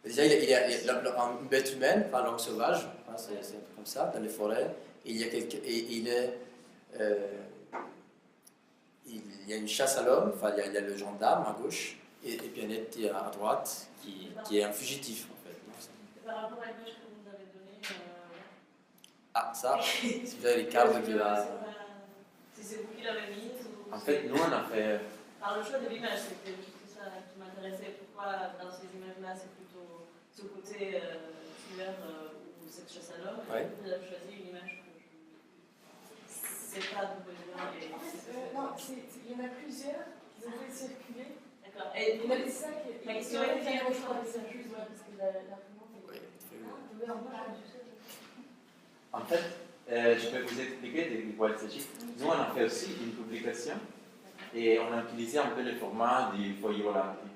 Déjà, il y a une bête humaine, enfin l'homme sauvage, hein, c'est un peu comme ça, dans les forêts, et il y a une chasse à l'homme, enfin il y a le gendarme à gauche, et Pianetti à droite, qui est un fugitif en fait. Par rapport à l'image que vous nous avez donnée, Ah, ça, c'est déjà Ricardo qui va... Si c'est vous qui l'avez mise ou... En fait, nous, on a fait... Par le choix de l'image, c'était juste ça qui m'intéressait. Pourquoi dans ces images-là, c'est plutôt ce côté thriller ou cette chasse à l'homme. Ouais. Vous avez choisi une image que je ne sais pas d'où elle vient. Non, il y en a plusieurs qui ont fait circuler. D'accord. Et Il y en a des sacs. Ma question est liée au choix des circuits, parce que l'argument est... En fait, je peux vous expliquer de quoi il s'agit. Nous, on a fait aussi une publication et on a utilisé un peu le format du foyer volanti.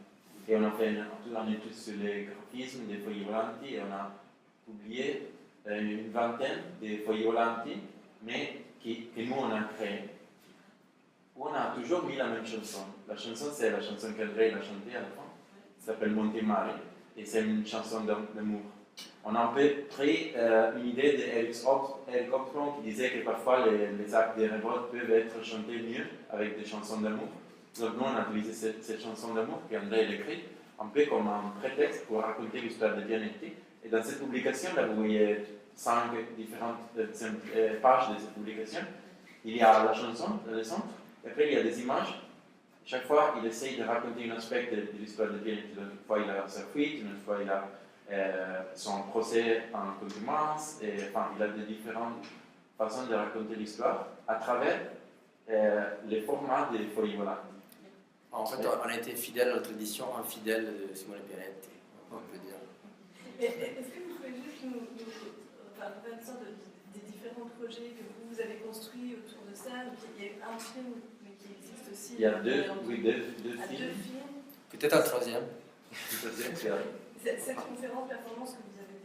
Et on a fait une étude sur les graphismes des foyers volanti et on a publié une vingtaine de foyers volanti, mais que nous, on a créé. Où on a toujours mis la même chanson. La chanson, c'est la chanson qu'André a chantée à la fin. Ça s'appelle Monte Mare et c'est une chanson d'amour. On a un peu pris une idée d'Eric Hobsbawm qui disait que parfois les actes de révolte peuvent être chantés mieux avec des chansons d'amour. Donc nous, on a utilisé cette chanson d'amour qu'André a écrite un peu comme un prétexte pour raconter l'histoire de Pianetti. Et dans cette publication, là vous voyez 5 différentes pages de cette publication. Il y a la chanson dans le centre, et après il y a des images. Chaque fois, il essaye de raconter un aspect de l'histoire de Pianetti. Une fois, il a sa fuite, une fois, il a son procès en contumace, et enfin, il a des différentes façons de raconter l'histoire à travers les formats des foyers volanti. En fait, on a été fidèle à notre édition, infidèle de Simone Pianetti, on peut dire. Est-ce que vous pouvez juste nous faire une sorte des différents projets que vous avez construits autour de ça? Il y a un film, mais qui existe aussi. Il y a deux films. Peut-être un troisième. Cette conférence performance que vous avez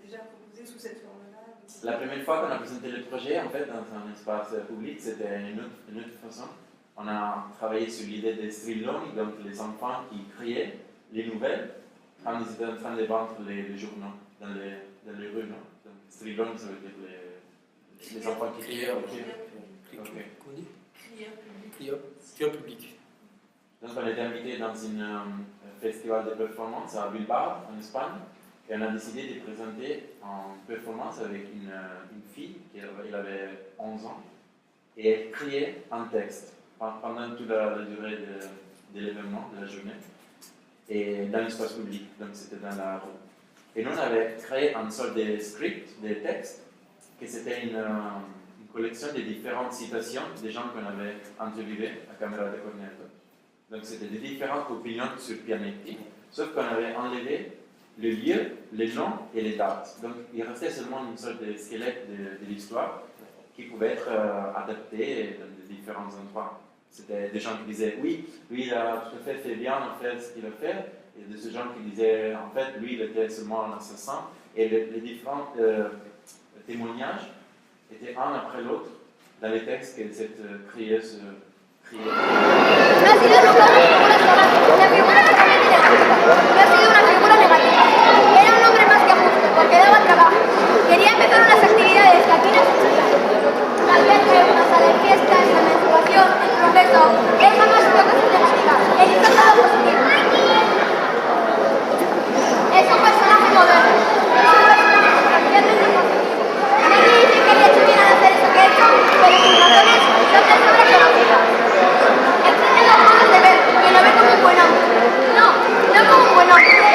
déjà proposée sous cette forme-là. La première fois qu'on a présenté le projet, en fait, dans un espace public, c'était une autre façon. On a travaillé sur l'idée des strilloni, donc les enfants qui criaient les nouvelles quand ils étaient en train de vendre les journaux dans les rues. Non? Donc, strilloni, ça veut dire les enfants qui crient. Crieur public. Donc on a été invité dans un festival de performance à Bilbao, en Espagne, et on a décidé de présenter en performance avec une fille qui avait 11 ans, et elle criait un texte pendant toute la durée de l'événement, de la journée, et dans l'espace public, donc c'était dans la rue. Et nous on avait créé une sorte de script, de texte, que c'était une collection de différentes citations des gens qu'on avait interviewés à Camera de Cornetto. Donc c'était des différentes opinions sur Pianetti, sauf qu'on avait enlevé le lieu, les noms et les dates. Donc il restait seulement une sorte de squelette de l'histoire qui pouvait être adapté dans des différents endroits. C'était des gens qui disaient oui, lui il a tout à fait bien en fait ce qu'il a fait, et des gens qui disaient en fait lui il était seulement un assassin, et les différents témoignages étaient un après l'autre dans les textes que cette crieuse criait. No ha sido nunca una figura negativa. No ha sido una figura negativa. Era un hombre más que justo, porque daba trabajo. Quería empezar unas actividades que aquí no se hacían. Tal vez una sala de fiestas, la menstruación, el progreso. Él jamás fue cosas negativas. Él hizo todo positivo. Es un personaje moderno. Es un personaje especialmente positivo. Nadie dice que haya hecho bien al hacer eso que ha hecho, pero sus razones son de sobra conocidas. Existen dos modos de ver, quien lo ve como un buen hombre. No como un buen hombre.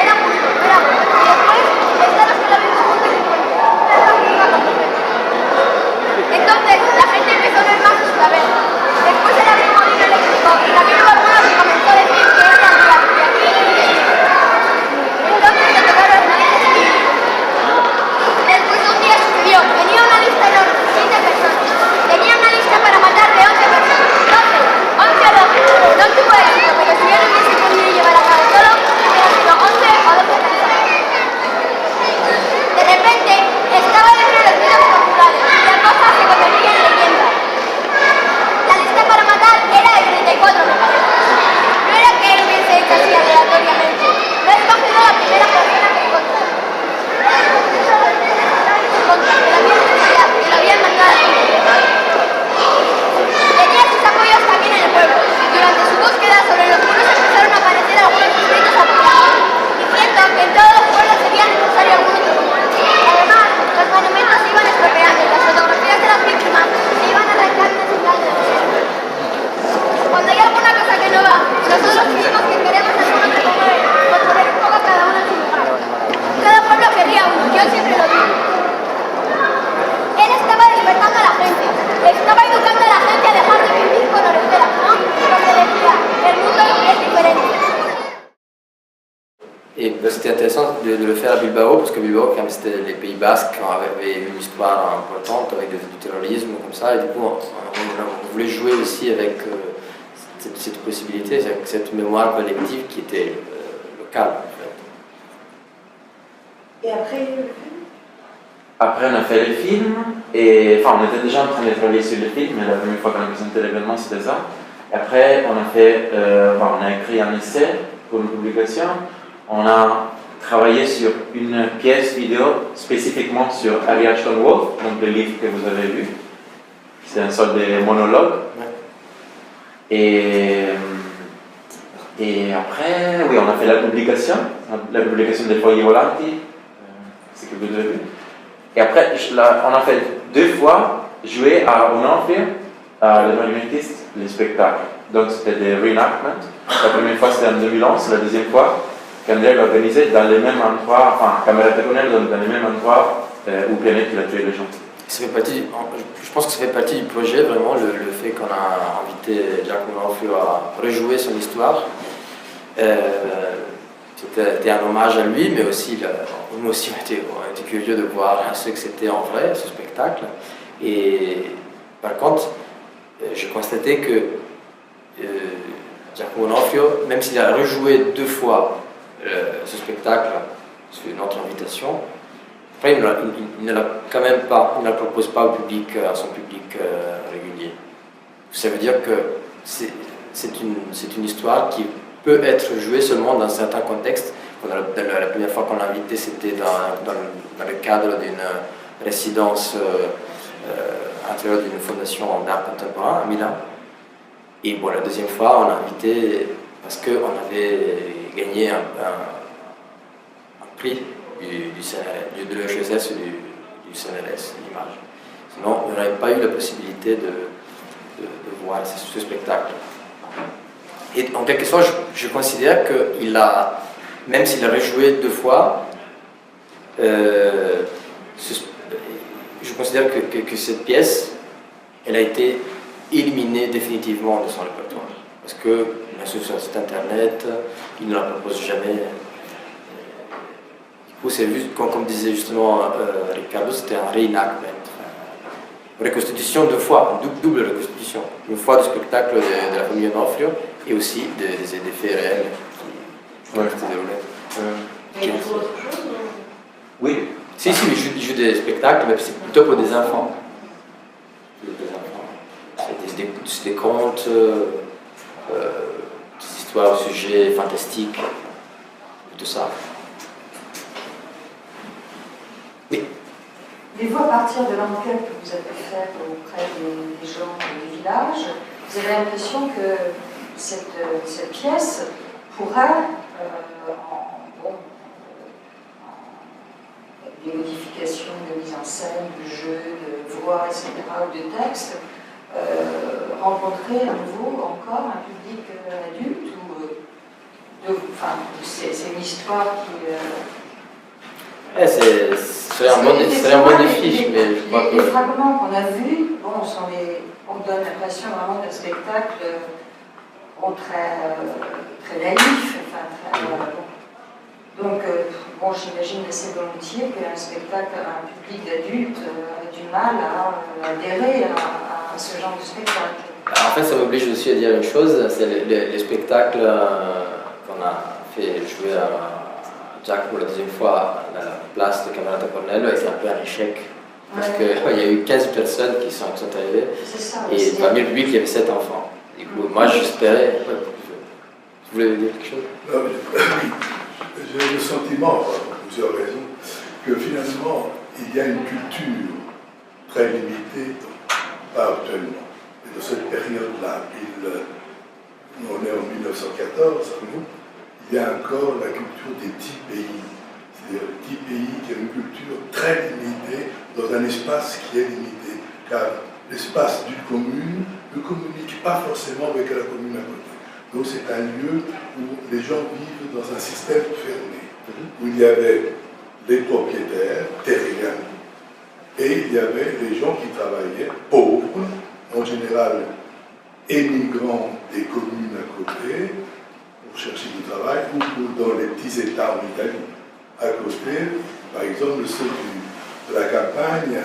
c'était intéressant de le faire à Bilbao, parce que Bilbao, quand c'était les Pays Basques, avait une histoire importante avec du terrorisme, comme ça, et du coup, on voulait jouer aussi avec cette possibilité, avec cette mémoire collective qui était locale, en fait. Et après, il y a eu le film? Après, on a fait le film, et enfin, on était déjà en train de travailler sur le film, mais la première fois qu'on a présenté l'événement, c'était ça. Et après, on a écrit un essai pour une publication. On a travaillé sur une pièce vidéo spécifiquement sur Harry Ashton Wolf, donc le livre que vous avez vu. C'est un sorte de monologue. Et après, oui, on a fait la publication des Fogli Volanti, c'est ce que vous avez vu. Et après, on a fait 2 fois jouer à Onofrio, à le Monumentiste, les spectacles. Donc c'était des reenactments. La première fois c'était en 2011, la deuxième fois, qu'André l'a organisé dans le même endroit, enfin, Camerata Cornello, dans le même endroit où Pianetti a tué les gens. Ça fait partie, je pense que ça fait partie du projet, vraiment, le fait qu'on a invité Giacomo Onofrio à rejouer son histoire. C'était un hommage à lui, mais aussi, nous aussi on était curieux de voir ce que c'était en vrai, ce spectacle. Et par contre, j'ai constaté que Giacomo Onofrio, même s'il a rejoué 2 fois ce spectacle sur notre invitation, après il ne l'a quand même pas, il ne la propose pas au public, à son public régulier. Ça veut dire que c'est une histoire qui peut être jouée seulement dans certains contextes. La première fois qu'on l'a invité, c'était dans le cadre d'une résidence à l'intérieur d'une fondation d'art contemporain à Milan. Et bon, la deuxième fois, on l'a invité parce qu'on avait gagné un prix de l'EHSS du CNRS, l'image. Sinon, on n'aurait pas eu la possibilité de voir ce spectacle. Et en quelque sorte, je considère qu'il a, même s'il a rejoué 2 fois, je considère que cette pièce, elle a été éliminée définitivement de son répertoire. Parce que, bien sûr, sur site internet, il ne la propose jamais. Du coup, c'est juste, comme disait justement Riccardo, c'était un reenactment. Reconstitution 2 fois, double reconstitution. Une fois du spectacle de la famille Onofrio et aussi des faits réels qui ont été déroulés. Mais il faut autre chose? Oui. Si, il joue des spectacles, mais c'est plutôt pour des enfants. C'est des contes, des histoires au sujet fantastique, tout ça. Oui. Mais vous, à partir de l'enquête que vous avez faite auprès des gens du village, vous avez l'impression que cette pièce pourrait, des modifications de mise en scène, de jeu, de voix, etc., ou de texte, rencontrer à nouveau encore un public adulte ou c'est une histoire qui... C'est un bon défi, mais je crois que... Les fragments qu'on a vus, bon, on donne l'impression vraiment d'un spectacle très naïf, donc bon, j'imagine assez volontiers qu'un spectacle, un public d'adultes a du mal à adhérer à ce genre de spectacle. En fait, ça m'oblige aussi à dire une chose, c'est les spectacles qu'on a fait jouer à Giacomo la deuxième fois à la place de Camerata Cornello, et c'est un peu un échec. Parce qu'il y a eu 15 personnes qui sont arrivées, et parmi le public, il y avait 7 enfants. Du coup, moi, j'espérais... Vous voulez dire quelque chose? Non, j'ai le sentiment, pour plusieurs raisons, que finalement, il y a une culture très limitée, pas actuellement. Et de cette période-là, on est en 1914, il y a encore la culture des petits pays. C'est-à-dire les petits pays qui ont une culture très limitée dans un espace qui est limité. Car l'espace d'une commune ne communique pas forcément avec la commune à côté. Donc c'est un lieu où les gens vivent dans un système fermé, où il y avait les propriétaires terriens et il y avait les gens qui travaillaient, pauvres, en général émigrants des communes à côté, pour chercher du travail ou dans les petits États en Italie. À côté, par exemple, ceux de la campagne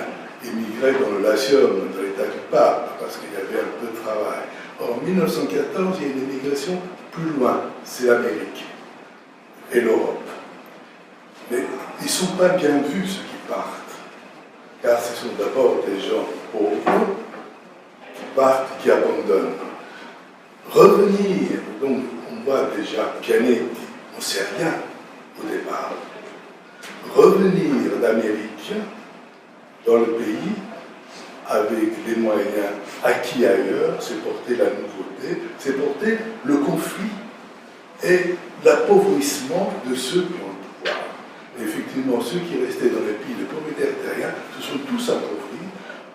émigraient dans le Latium, dans l'État du Pape, parce qu'il y avait un peu de travail. Or, en 1914, il y a une émigration plus loin, c'est l'Amérique et l'Europe. Mais ils ne sont pas bien vus, ceux qui partent, car ce sont d'abord des gens pauvres qui partent, qui abandonnent. Revenir, donc on voit déjà Pianetti, on ne sait rien au départ. Revenir d'Amérique dans le pays avec les moyens acquis ailleurs, c'est porter la nouveauté, c'est porter le conflit et l'appauvrissement de ceux qui ont le pouvoir. Et effectivement, ceux qui restaient dans les pays de propriétaires terriens se sont tous appauvris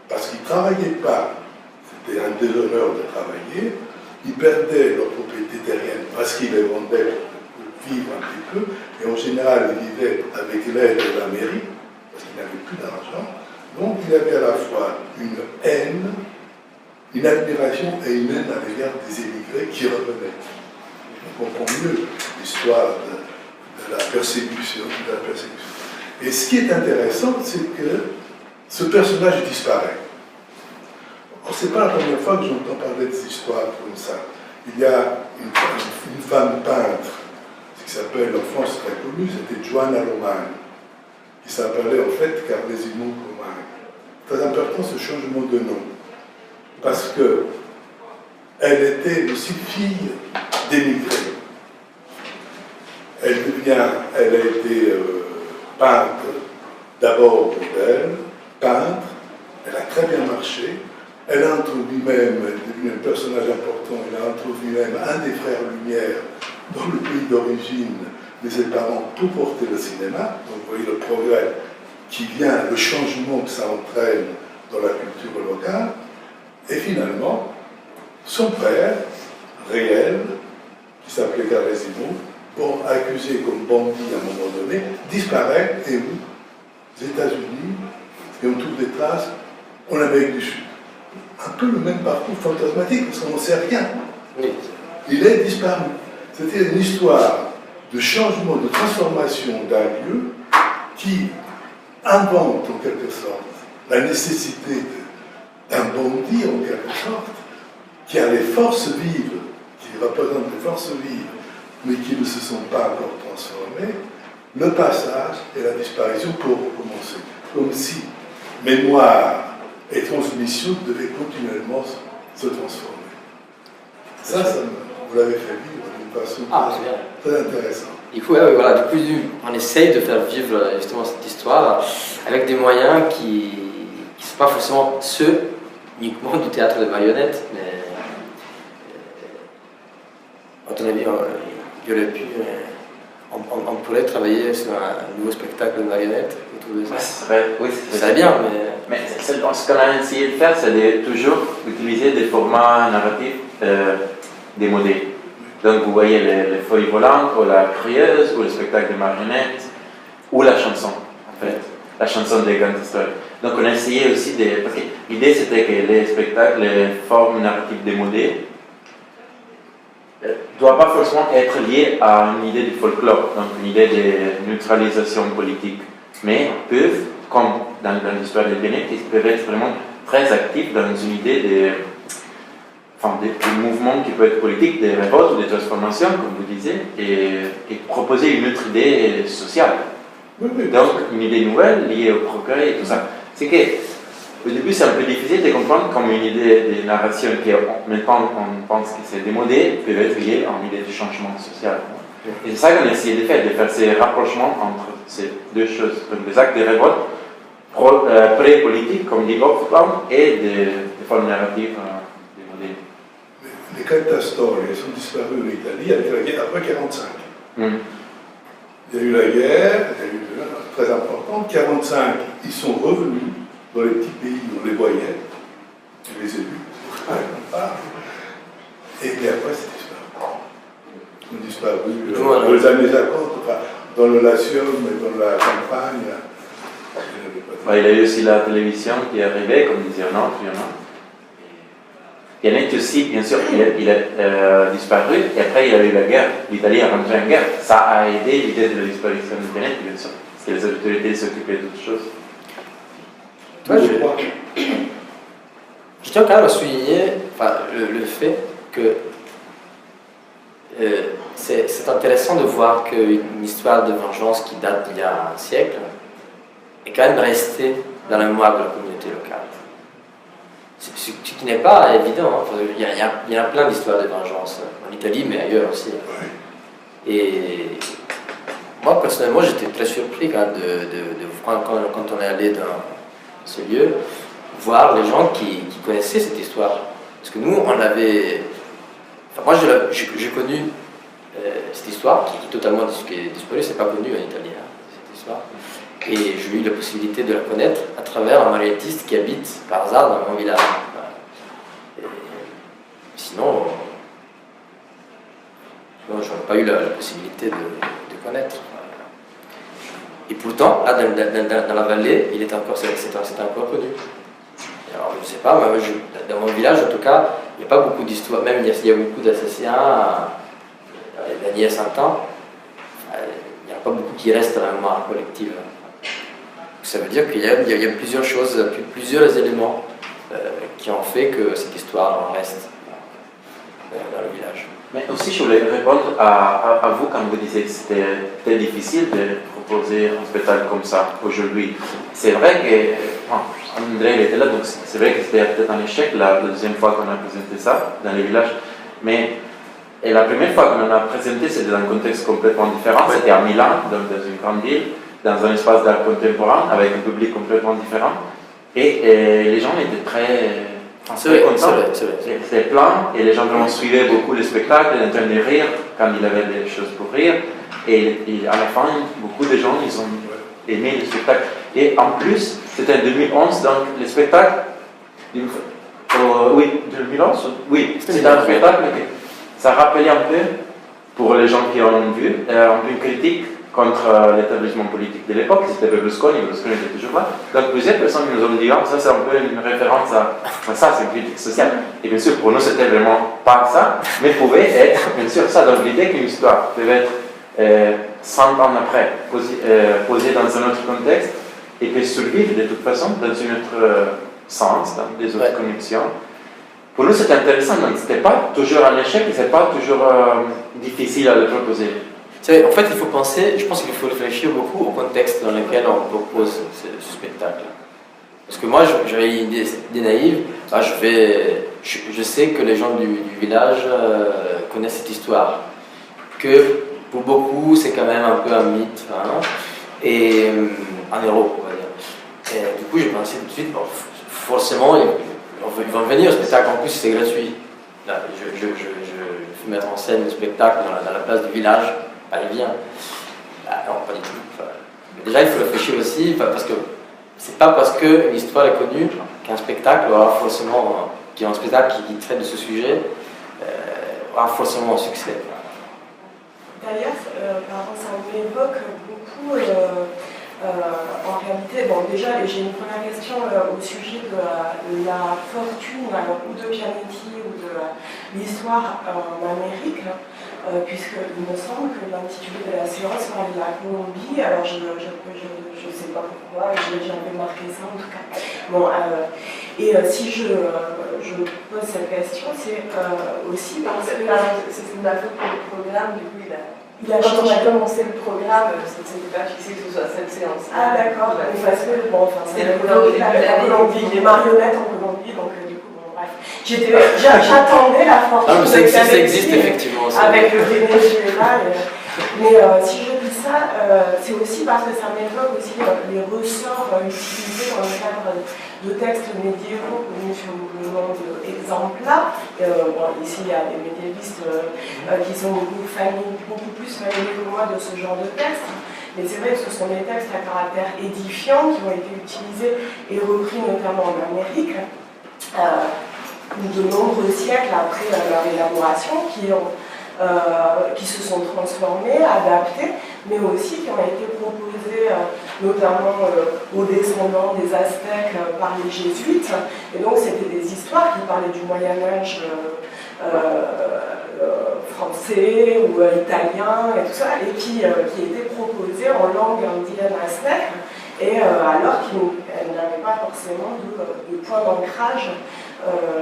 parce qu'ils ne travaillaient pas. C'était un déshonneur de travailler. Ils perdaient leur propriété terrienne parce qu'ils les vendaient pour vivre un petit peu. Et en général, ils vivaient avec l'aide de la mairie parce qu'ils n'avaient plus d'argent. Donc il y avait à la fois une haine, une admiration et une haine à l'égard des émigrés qui revenaient. On comprend mieux l'histoire de la persécution. Et ce qui est intéressant, c'est que ce personnage disparaît. Ce n'est pas la première fois que j'entends parler de cette histoire comme ça. Il y a une femme peintre, qui s'appelle en France très connue, c'était Giovanna Romani, qui s'appelait en fait Carlesimo Romani. Très important ce changement de nom, parce que elle était aussi fille d'émigrés. Elle a été peintre, d'abord pour elle, peintre, elle a très bien marché. Elle a introduit même, elle est devenue un personnage important, elle a introduit même un des frères Lumière dans le pays d'origine de ses parents pour porter le cinéma. Donc vous voyez le progrès qui vient, le changement que ça entraîne dans la culture locale. Et finalement, son père, réel, qui s'appelait Carlesimo, accusé comme bandit à un moment donné, disparaît, et où? Aux États-Unis, et on trouve des traces en Amérique du Sud. Un peu le même parcours fantasmatique, parce qu'on n'en sait rien. Il est disparu. C'était une histoire de changement, de transformation d'un lieu qui invente en quelque sorte la nécessité d'un bandit en quelque sorte, qui a les forces vives, qui représentent les forces vives, mais qui ne se sont pas encore transformées, le passage et la disparition pour recommencer. Comme si mémoire et transmission devaient continuellement se transformer. Ça vous l'avez fait vivre d'une façon très intéressante. Du coup, voilà, du coup, on essaye de faire vivre justement cette histoire avec des moyens qui ne sont pas forcément ceux uniquement du théâtre de marionnettes, mais à ton avis, il aurait pu, on pourrait travailler sur un nouveau spectacle de marionnettes autour de ça. Oui, ça serait bien, mais ce qu'on a essayé de faire, c'est de toujours utiliser des formats narratifs démodés. Donc vous voyez les feuilles volantes, ou la crieuse, ou le spectacle de marionnettes, ou la chanson, en fait, la chanson des grandes histoires. Donc on a essayé aussi de... Parce que l'idée c'était que les spectacles, les formes narratives démodées, ne doivent pas forcément être liées à une idée du folklore, donc une idée de neutralisation politique, mais peuvent, comme dans l'histoire de Bennett, ils peuvent être vraiment très actifs dans une idée des mouvements qui peuvent être politiques, des révoltes ou des transformations, comme vous disiez, et proposer une autre idée sociale. Donc, une idée nouvelle liée au progrès et tout ça. C'est que, au début, c'est un peu difficile de comprendre comme une idée de narration qui, maintenant, on pense que c'est démodé, peut être liée à une idée de changement social. Et c'est ça qu'on a essayé de faire ces rapprochements entre ces deux choses. Donc, des actes de révolte pré-politiques, comme dit Wolfgang, et des formes narratives démodées. Les cantastorie sont disparus en Italie avec la guerre après 1945. Il y a eu la guerre, il y a eu très importante. 1945, ils sont revenus dans les petits pays où on les voyait, on les a vus, et après c'est disparu. Ils ont disparu dans les années 50, dans le Latium et dans la campagne. Il y a eu aussi la télévision qui est arrivée, comme disait un autre, il y en a. Pianetti aussi, bien sûr, il a disparu, et après il y a eu la guerre. L'Italie est rentrée en guerre. Ça a aidé l'idée de la disparition de Pianetti, bien sûr, parce que les autorités s'occupaient d'autres choses. Je tiens quand même à souligner le fait que c'est intéressant de voir qu'une histoire de vengeance qui date d'il y a un siècle est quand même restée dans la mémoire de la communauté locale. Ce qui n'est pas évident. Hein. Il y a plein d'histoires de vengeance en Italie, mais ailleurs aussi. Et moi, personnellement, j'étais très surpris quand on est allé dans ce lieu, voir les gens qui connaissaient cette histoire. Parce que nous, on l'avait... Enfin, moi, j'ai connu cette histoire qui est totalement disparue, c'est pas connu en Italie, hein, cette histoire. Et j'ai eu la possibilité de la connaître à travers un marionnettiste qui habite par hasard dans mon village. Et sinon, j'aurais pas eu la possibilité de connaître. Et pourtant, là, dans la vallée, c'était encore connu. Alors, je ne sais pas, dans mon village, en tout cas, il n'y a pas beaucoup d'histoires. Même il y a beaucoup d'assassinats, Daniel Saint-An, il n'y en a pas beaucoup qui restent dans la mémoire collective. Ça veut dire qu'il y a plusieurs choses, plusieurs éléments qui ont fait que cette histoire reste dans le village. Mais aussi, je voulais répondre à vous quand vous disiez que c'était difficile de proposer un spectacle comme ça aujourd'hui. C'est vrai que, André il était là, donc c'est vrai que c'était peut-être un échec la deuxième fois qu'on a présenté ça dans les villages. Mais la première fois qu'on en a présenté, c'était dans un contexte complètement différent. C'était à Milan, donc dans une grande ville, dans un espace d'art contemporain, avec un public complètement différent. Et les gens étaient très contents. C'était plein, et les gens vraiment suivaient beaucoup le spectacle, en train de rire quand il avait des choses pour rire. Et à la fin, beaucoup de gens, ils ont aimé le spectacle. Et en plus, c'était en 2011, donc le spectacle... oui, 2011 Oui, c'était un spectacle qui... Ça rappelait un peu, pour les gens qui l'ont vu, un peu une critique contre l'établissement politique de l'époque. C'était Berlusconi était toujours là. Donc plusieurs personnes nous ont dit « ça c'est un peu une référence à ça, c'est une critique sociale ». Et bien sûr, pour nous, c'était vraiment pas ça, mais pouvait être, bien sûr, ça. Donc l'idée qu'une histoire peut être 100 ans après, posée dans un autre contexte, et peut survivre de toute façon dans un autre sens, dans des autres connexions. Pour nous, c'était intéressant, donc ce n'était pas toujours un échec et ce n'est pas toujours difficile à le proposer. En fait, il faut penser, je pense qu'il faut réfléchir beaucoup au contexte dans lequel on propose ce spectacle. Parce que moi, j'avais une idée naïve, je sais que les gens du village connaissent cette histoire, que pour beaucoup, c'est quand même un peu un mythe, hein, et un héros, on va dire. Et du coup, j'ai pensé tout de suite, forcément, ils vont venir au spectacle, en plus c'est gratuit. Là, je vais mettre en scène le spectacle dans la place du village, allez viens. Non, pas du tout. Mais déjà il faut réfléchir aussi, parce que c'est pas parce qu'une histoire est connue qu'un spectacle aura forcément, qu'il y a un spectacle qui traite de ce sujet, aura forcément un succès. D'ailleurs, ça m'évoque beaucoup. En réalité, déjà, j'ai une première question au sujet de la fortune ou de Pianetti ou de l'histoire en Amérique, puisqu'il me semble que l'intitulé de la séance parle de la Colombie. Alors, je ne sais pas pourquoi, j'avais marqué ça en tout cas. Bon, et si je pose cette question, c'est aussi parce que... C'est de la faute pour le programme, du coup, quand on a commencé le programme, c'était pas fixé que ce soit cette séance. Ah d'accord, parce que c'était la Colombie, les marionnettes en Colombie, donc du coup, bon, bref. J'attendais la fortune. Non, mais ça existe effectivement. Avec le Venezuela. Mais si je dis ça, c'est aussi parce que ça m'évoque aussi les ressorts utilisés dans le cadre de textes médiévaux connus sous le nom d'exemples-là. Ici, il y a des médiévistes qui sont beaucoup plus familiers que moi de ce genre de textes. Mais c'est vrai que ce sont des textes à caractère édifiant qui ont été utilisés et repris notamment en Amérique, de nombreux siècles après leur élaboration, qui se sont transformés, adaptés. mais aussi qui ont été proposées notamment aux descendants des Aztèques par les jésuites. Et donc c'était des histoires qui parlaient du Moyen-Âge français ou italien et tout ça, et qui étaient proposées en langue indienne aztèque, et alors qu'elles n'avaient pas forcément de point d'ancrage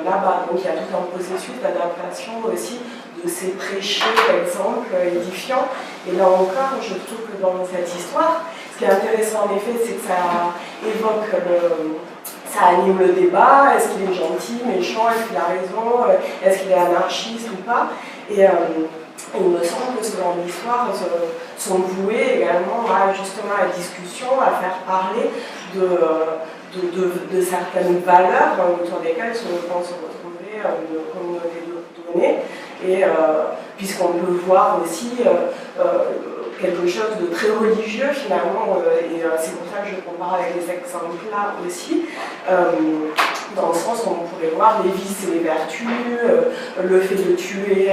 là-bas. Donc il y a tout un processus d'adaptation aussi de ces prêchés d'exemples édifiants. Et là encore, je trouve que dans cette histoire, ce qui est intéressant en effet, c'est que ça évoque ça anime le débat, est-ce qu'il est gentil, méchant, est-ce qu'il a raison, est-ce qu'il est anarchiste ou pas. Et il me semble que ce genre d'histoires sont vouées également justement à la discussion, à faire parler de certaines valeurs autour desquelles se retrouver une communauté donnée. Et puisqu'on peut voir aussi quelque chose de très religieux finalement, et c'est pour ça que je compare avec les exemples là aussi, dans le sens où on pourrait voir les vices et les vertus, le fait de tuer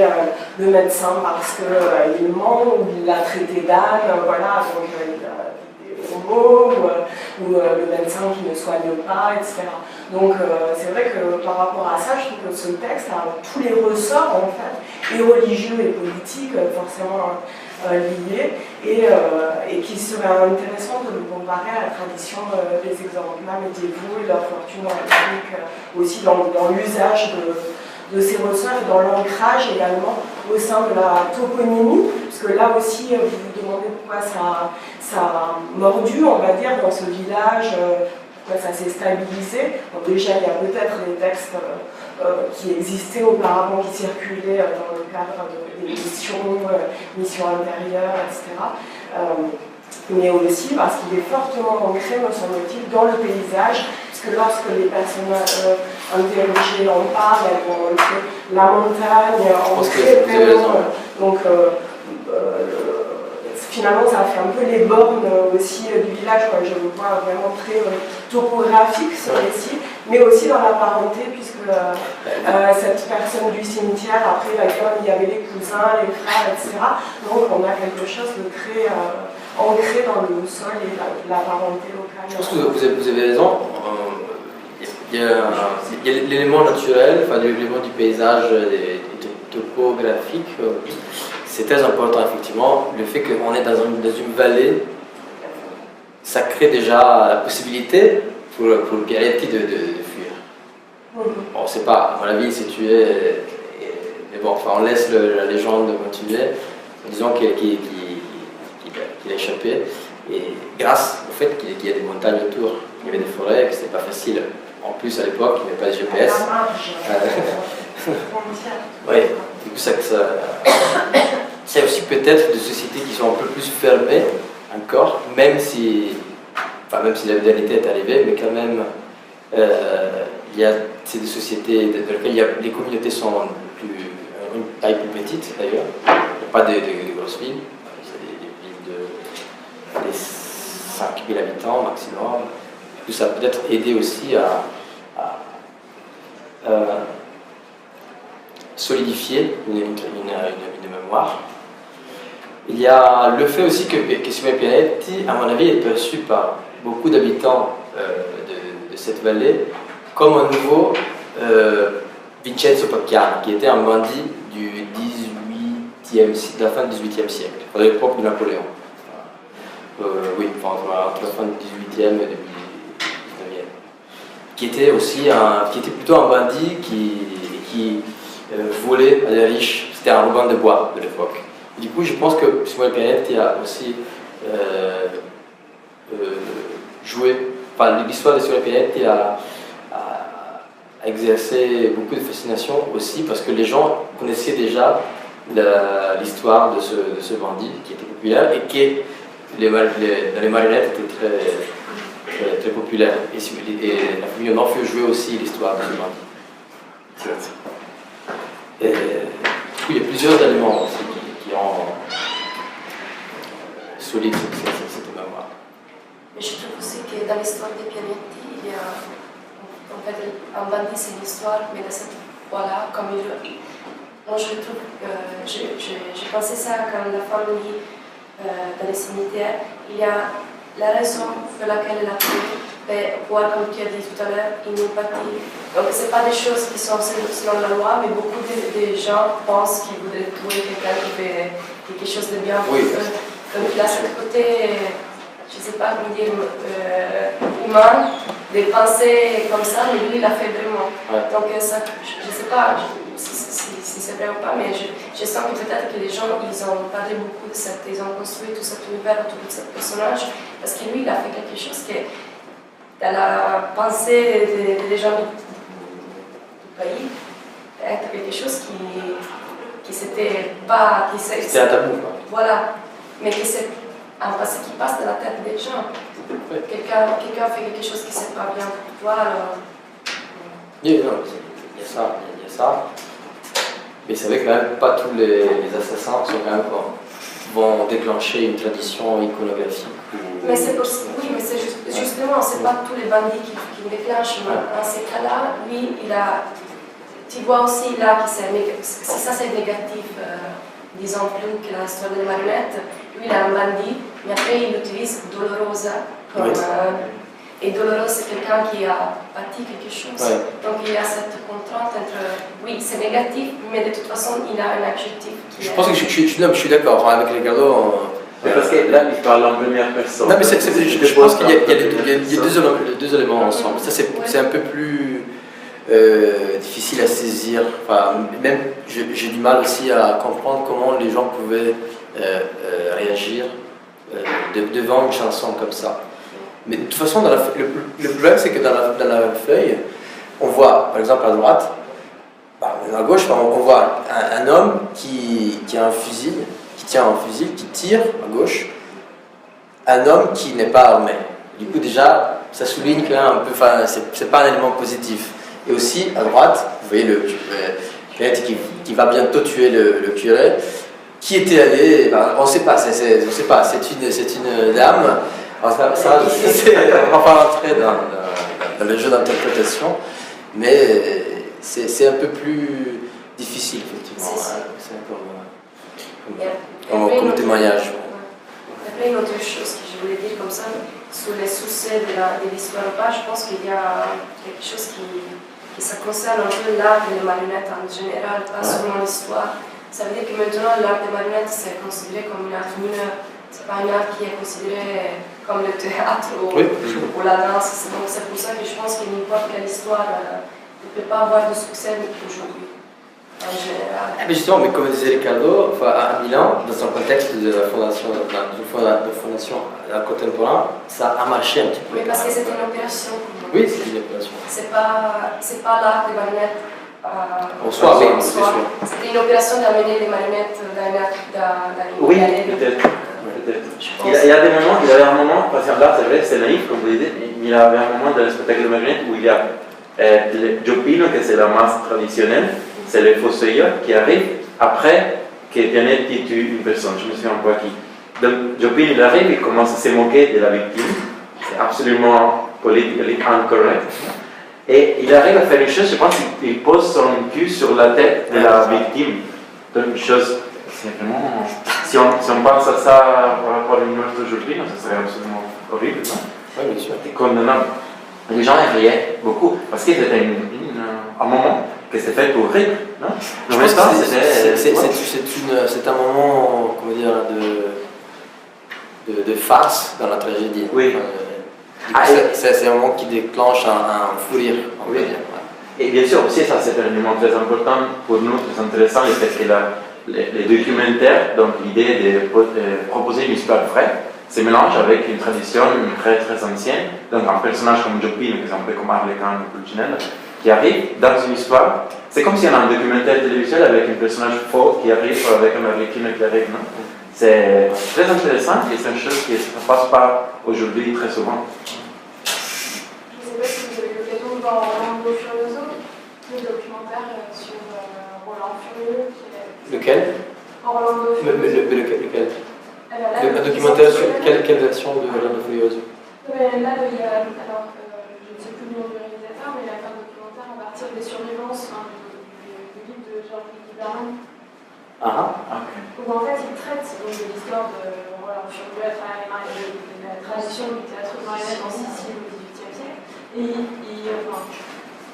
le médecin parce qu'il ment ou il l'a traité d'âne, voilà, donc il a des homos, ou le médecin qui ne soigne pas, etc. Donc c'est vrai que par rapport à ça, je trouve que ce texte a tous les ressorts en fait, et religieux et politiques, forcément liés, et qu'il serait intéressant de le comparer à la tradition des exemplaires médiévaux et leur fortune organique, aussi dans l'usage de ces ressorts et dans l'ancrage également au sein de la toponymie, parce que là aussi vous vous demandez pourquoi ça a mordu, on va dire, dans ce village, pourquoi ça s'est stabilisé. Bon, déjà il y a peut-être des textes qui existaient auparavant, qui circulaient dans le cadre des missions intérieures, etc. Mais aussi parce qu'il est fortement ancré, me semble-t-il, dans le paysage, puisque lorsque les personnes interrogées en parlent, elles vont montrer la montagne, ancrée pleinement. Donc finalement, ça fait un peu les bornes aussi du village, quoi. Je le vois vraiment très topographique ce récit, mais aussi dans la parenté, puisque cette personne du cimetière, après, il y avait les cousins, les frères, etc. Donc on a quelque chose de très ancré dans le sol et la parenté locale. Je pense que vous avez raison. Il y a l'élément naturel, enfin l'élément du paysage et topographique. C'est très important, effectivement. Le fait qu'on est dans une vallée, ça crée déjà la possibilité pour Pianetti de fuir. Bon, on ne sait pas, à mon avis, il s'est tué, mais bon, enfin, on laisse la légende continuer, en disant qu'il a échappé, et grâce au fait qu'il y a des montagnes autour, il y avait des forêts, que ce n'était pas facile. En plus, à l'époque, il n'y avait pas de GPS. Oui, du coup, c'est aussi peut-être des sociétés qui sont un peu plus fermées encore, même si la modernité est arrivée, mais quand même, c'est des sociétés dans lesquelles les communautés sont une taille plus petite d'ailleurs. Il n'y a pas de grosses villes, c'est des villes de 5000 habitants maximum. Du coup, ça peut être aidé aussi à solidifier une mémoire. Il y a le fait aussi que Simone Pianetti, à mon avis, est perçu par beaucoup d'habitants de cette vallée comme un nouveau Vincenzo Pacchiani, qui était un bandit de la fin du XVIIIe siècle, à l'époque de Napoléon. Entre la fin du XVIIIe et le début du XIXe. Qui était plutôt un bandit qui volait à des riches. C'était un ruban de bois de l'époque. Du coup, je pense que Simone Pianetti a aussi joué. Enfin, l'histoire de Simone Pianetti a exercé beaucoup de fascination aussi parce que les gens connaissaient déjà l'histoire de ce bandit qui était populaire et qui, dans les marionnettes, était très, très populaire. Et la famille Onofrio jouait aussi l'histoire de ce bandit. Et, du coup, il y a plusieurs éléments aussi qui ont solide cette mémoire. Mais je trouve aussi que dans l'histoire de Pianetti, il y a en fait un bandit, c'est une histoire, mais de cette fois-là, comme moi je trouve, j'ai pensé ça quand la famille dans les cimetières, il y a la raison pour laquelle elle a pu voir, comme tu as dit tout à l'heure, une empathie. Donc ce n'est pas des choses qui sont selon la loi, mais beaucoup de gens pensent qu'ils voudraient trouver quelqu'un qui fait quelque chose de bien pour eux. Donc il a ce côté, je ne sais pas comment dire, humain, de penser comme ça, mais lui il l'a fait vraiment. Donc ça, je ne sais pas si c'est vrai ou pas, mais je sens que peut-être que les gens ils ont parlé beaucoup de cette, ils ont construit tout cet univers autour de ce personnage, parce que lui il a fait quelque chose qui, dans la pensée des gens du pays, être quelque chose qui c'était pas... C'était un tabou, quoi. Voilà, mais que c'est un passé qui passe dans la tête des gens. Quelqu'un fait quelque chose qui ne pas bien pour toi, alors... Il y a ça. Mais c'est vrai que quand même pas tous les assassins sont quand même vont déclencher une tradition iconographique. Mais c'est possible, oui, mais c'est justement, c'est pas tous les bandits qui déclenchent. Dans ces cas-là, lui, il a... Tu vois aussi là que si ça c'est négatif, disons plus que dans l'histoire des marionnettes, lui il a un bandit, mais après il utilise Dolorosa comme... et Dolorosa c'est quelqu'un qui a bâti quelque chose. Donc il y a cette contrainte entre... Oui, c'est négatif, mais de toute façon il a un adjectif qui Je pense que je suis d'accord avec Ricardo. Parce que là, il parle en première personne. Non, mais je pense qu'il y a deux éléments ensemble. Ça c'est un peu plus... difficile à saisir. Enfin, même j'ai du mal aussi à comprendre comment les gens pouvaient réagir devant une chanson comme ça. Mais de toute façon, le problème c'est que dans la feuille, on voit par exemple à droite, à gauche, on voit un homme qui a un fusil, qui tient un fusil, qui tire à gauche, un homme qui n'est pas armé. Du coup déjà, ça souligne qu'un peu, enfin, c'est pas un élément positif. Et aussi, à droite, vous voyez le curé qui va bientôt tuer le curé, qui était allé, on ne sait pas, c'est une dame. Alors ça, on va pas rentrer dans le jeu d'interprétation, mais c'est un peu plus difficile, effectivement. C'est un peu comme témoignage. Après, une autre chose que je voulais dire comme ça, sur les succès de l'histoire ou pas, je pense qu'il y a quelque chose qui ça concerne un peu l'art des marionnettes en général, pas seulement l'histoire. Ça veut dire que maintenant l'art des marionnettes c'est considéré comme une art mineure. C'est pas une art qui est considérée comme le théâtre ou la danse. Donc c'est pour ça que je pense que n'importe quelle histoire ne peut pas avoir de succès aujourd'hui. En général. Mais justement, mais comme disait Ricardo, à Milan, dans un contexte de la fondation contemporaine, ça a marché un petit peu. Oui, parce que c'est une opération. Oui, c'est une opération. C'est pas l'art des marionnettes. En soi, oui, c'est sûr. C'était une opération d'amener les marionnettes dans oui, peut-être. Il y a des moments, il y avait un moment, par exemple là, c'est vrai, c'est naïf, comme vous dites, mais il y avait un moment dans le spectacle de marionnettes où il y a le Gioppino, que c'est la masse traditionnelle, c'est le fossoyeur qui arrive après que Pianetti tue une personne, je me souviens pas qui. Donc Gioppino il arrive, il commence à se moquer de la victime, c'est absolument politiquement incorrect. Et il arrive à faire une chose, je pense qu'il pose son cul sur la tête de la victime. Donc une chose, c'est vraiment... Si on pense à ça par rapport à une meurtre aujourd'hui, ça serait absolument horrible, non? Oui, bien sûr. Et condamnable. Les gens riaient beaucoup, parce que c'était un moment que c'était fait pour rire, non? Je pense que c'est un moment, comment dire, de farce dans la tragédie. Oui. C'est un moment qui déclenche un fou rire, on peut dire. Et bien sûr, aussi, ça c'est un élément très important pour nous, très intéressant, le fait que les documentaires, donc l'idée de proposer une histoire vraie, se mélange avec une tradition très très ancienne. Donc un personnage comme Gioppino, qui est un peu comme Arlequin ou Pulcinella, qui arrive dans une histoire. C'est comme si on a un documentaire télévisuel avec un personnage faux qui arrive avec un Arlequin qui arrive, non? C'est très intéressant et c'est une chose qui ne se passe pas aujourd'hui très souvent. Je ne sais pas si vous avez eu l'occasion de voir Orlando Furioso, le documentaire sur Roland Furieux. Lequel? Orlando Furioso. Lequel? Le documentaire sur quelle version de Orlando Furioso? Là, il y a, alors, je ne sais plus le nom du réalisateur, mais il a fait un documentaire à partir des survivances du livre de Georges Guy Berman. Où en fait il traite donc, de l'histoire de voilà, on survolait à travers la tradition du théâtre de marionnette en Sicile au XVIIIe siècle. Et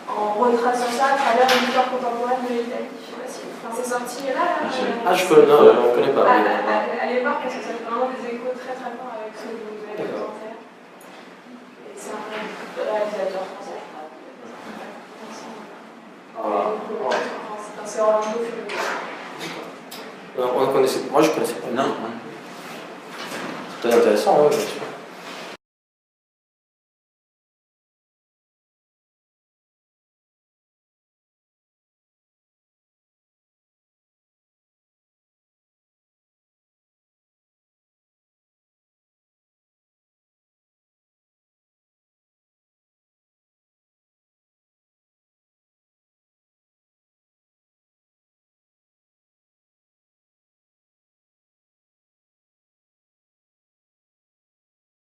en retraçant ça à travers l'histoire contemporaine de l'Italie. Je sais pas si. Enfin, c'est sorti là. Ah, je connais, non, on ne connaît pas. Allez voir parce que ça fait vraiment des échos très très forts avec ceux que vous avez commentaires. Et c'est un réalisateur français. C'est Orlando Furioso. On connaissait, moi je connaissais pas. Non. C'est très intéressant, ouais, bien sûr.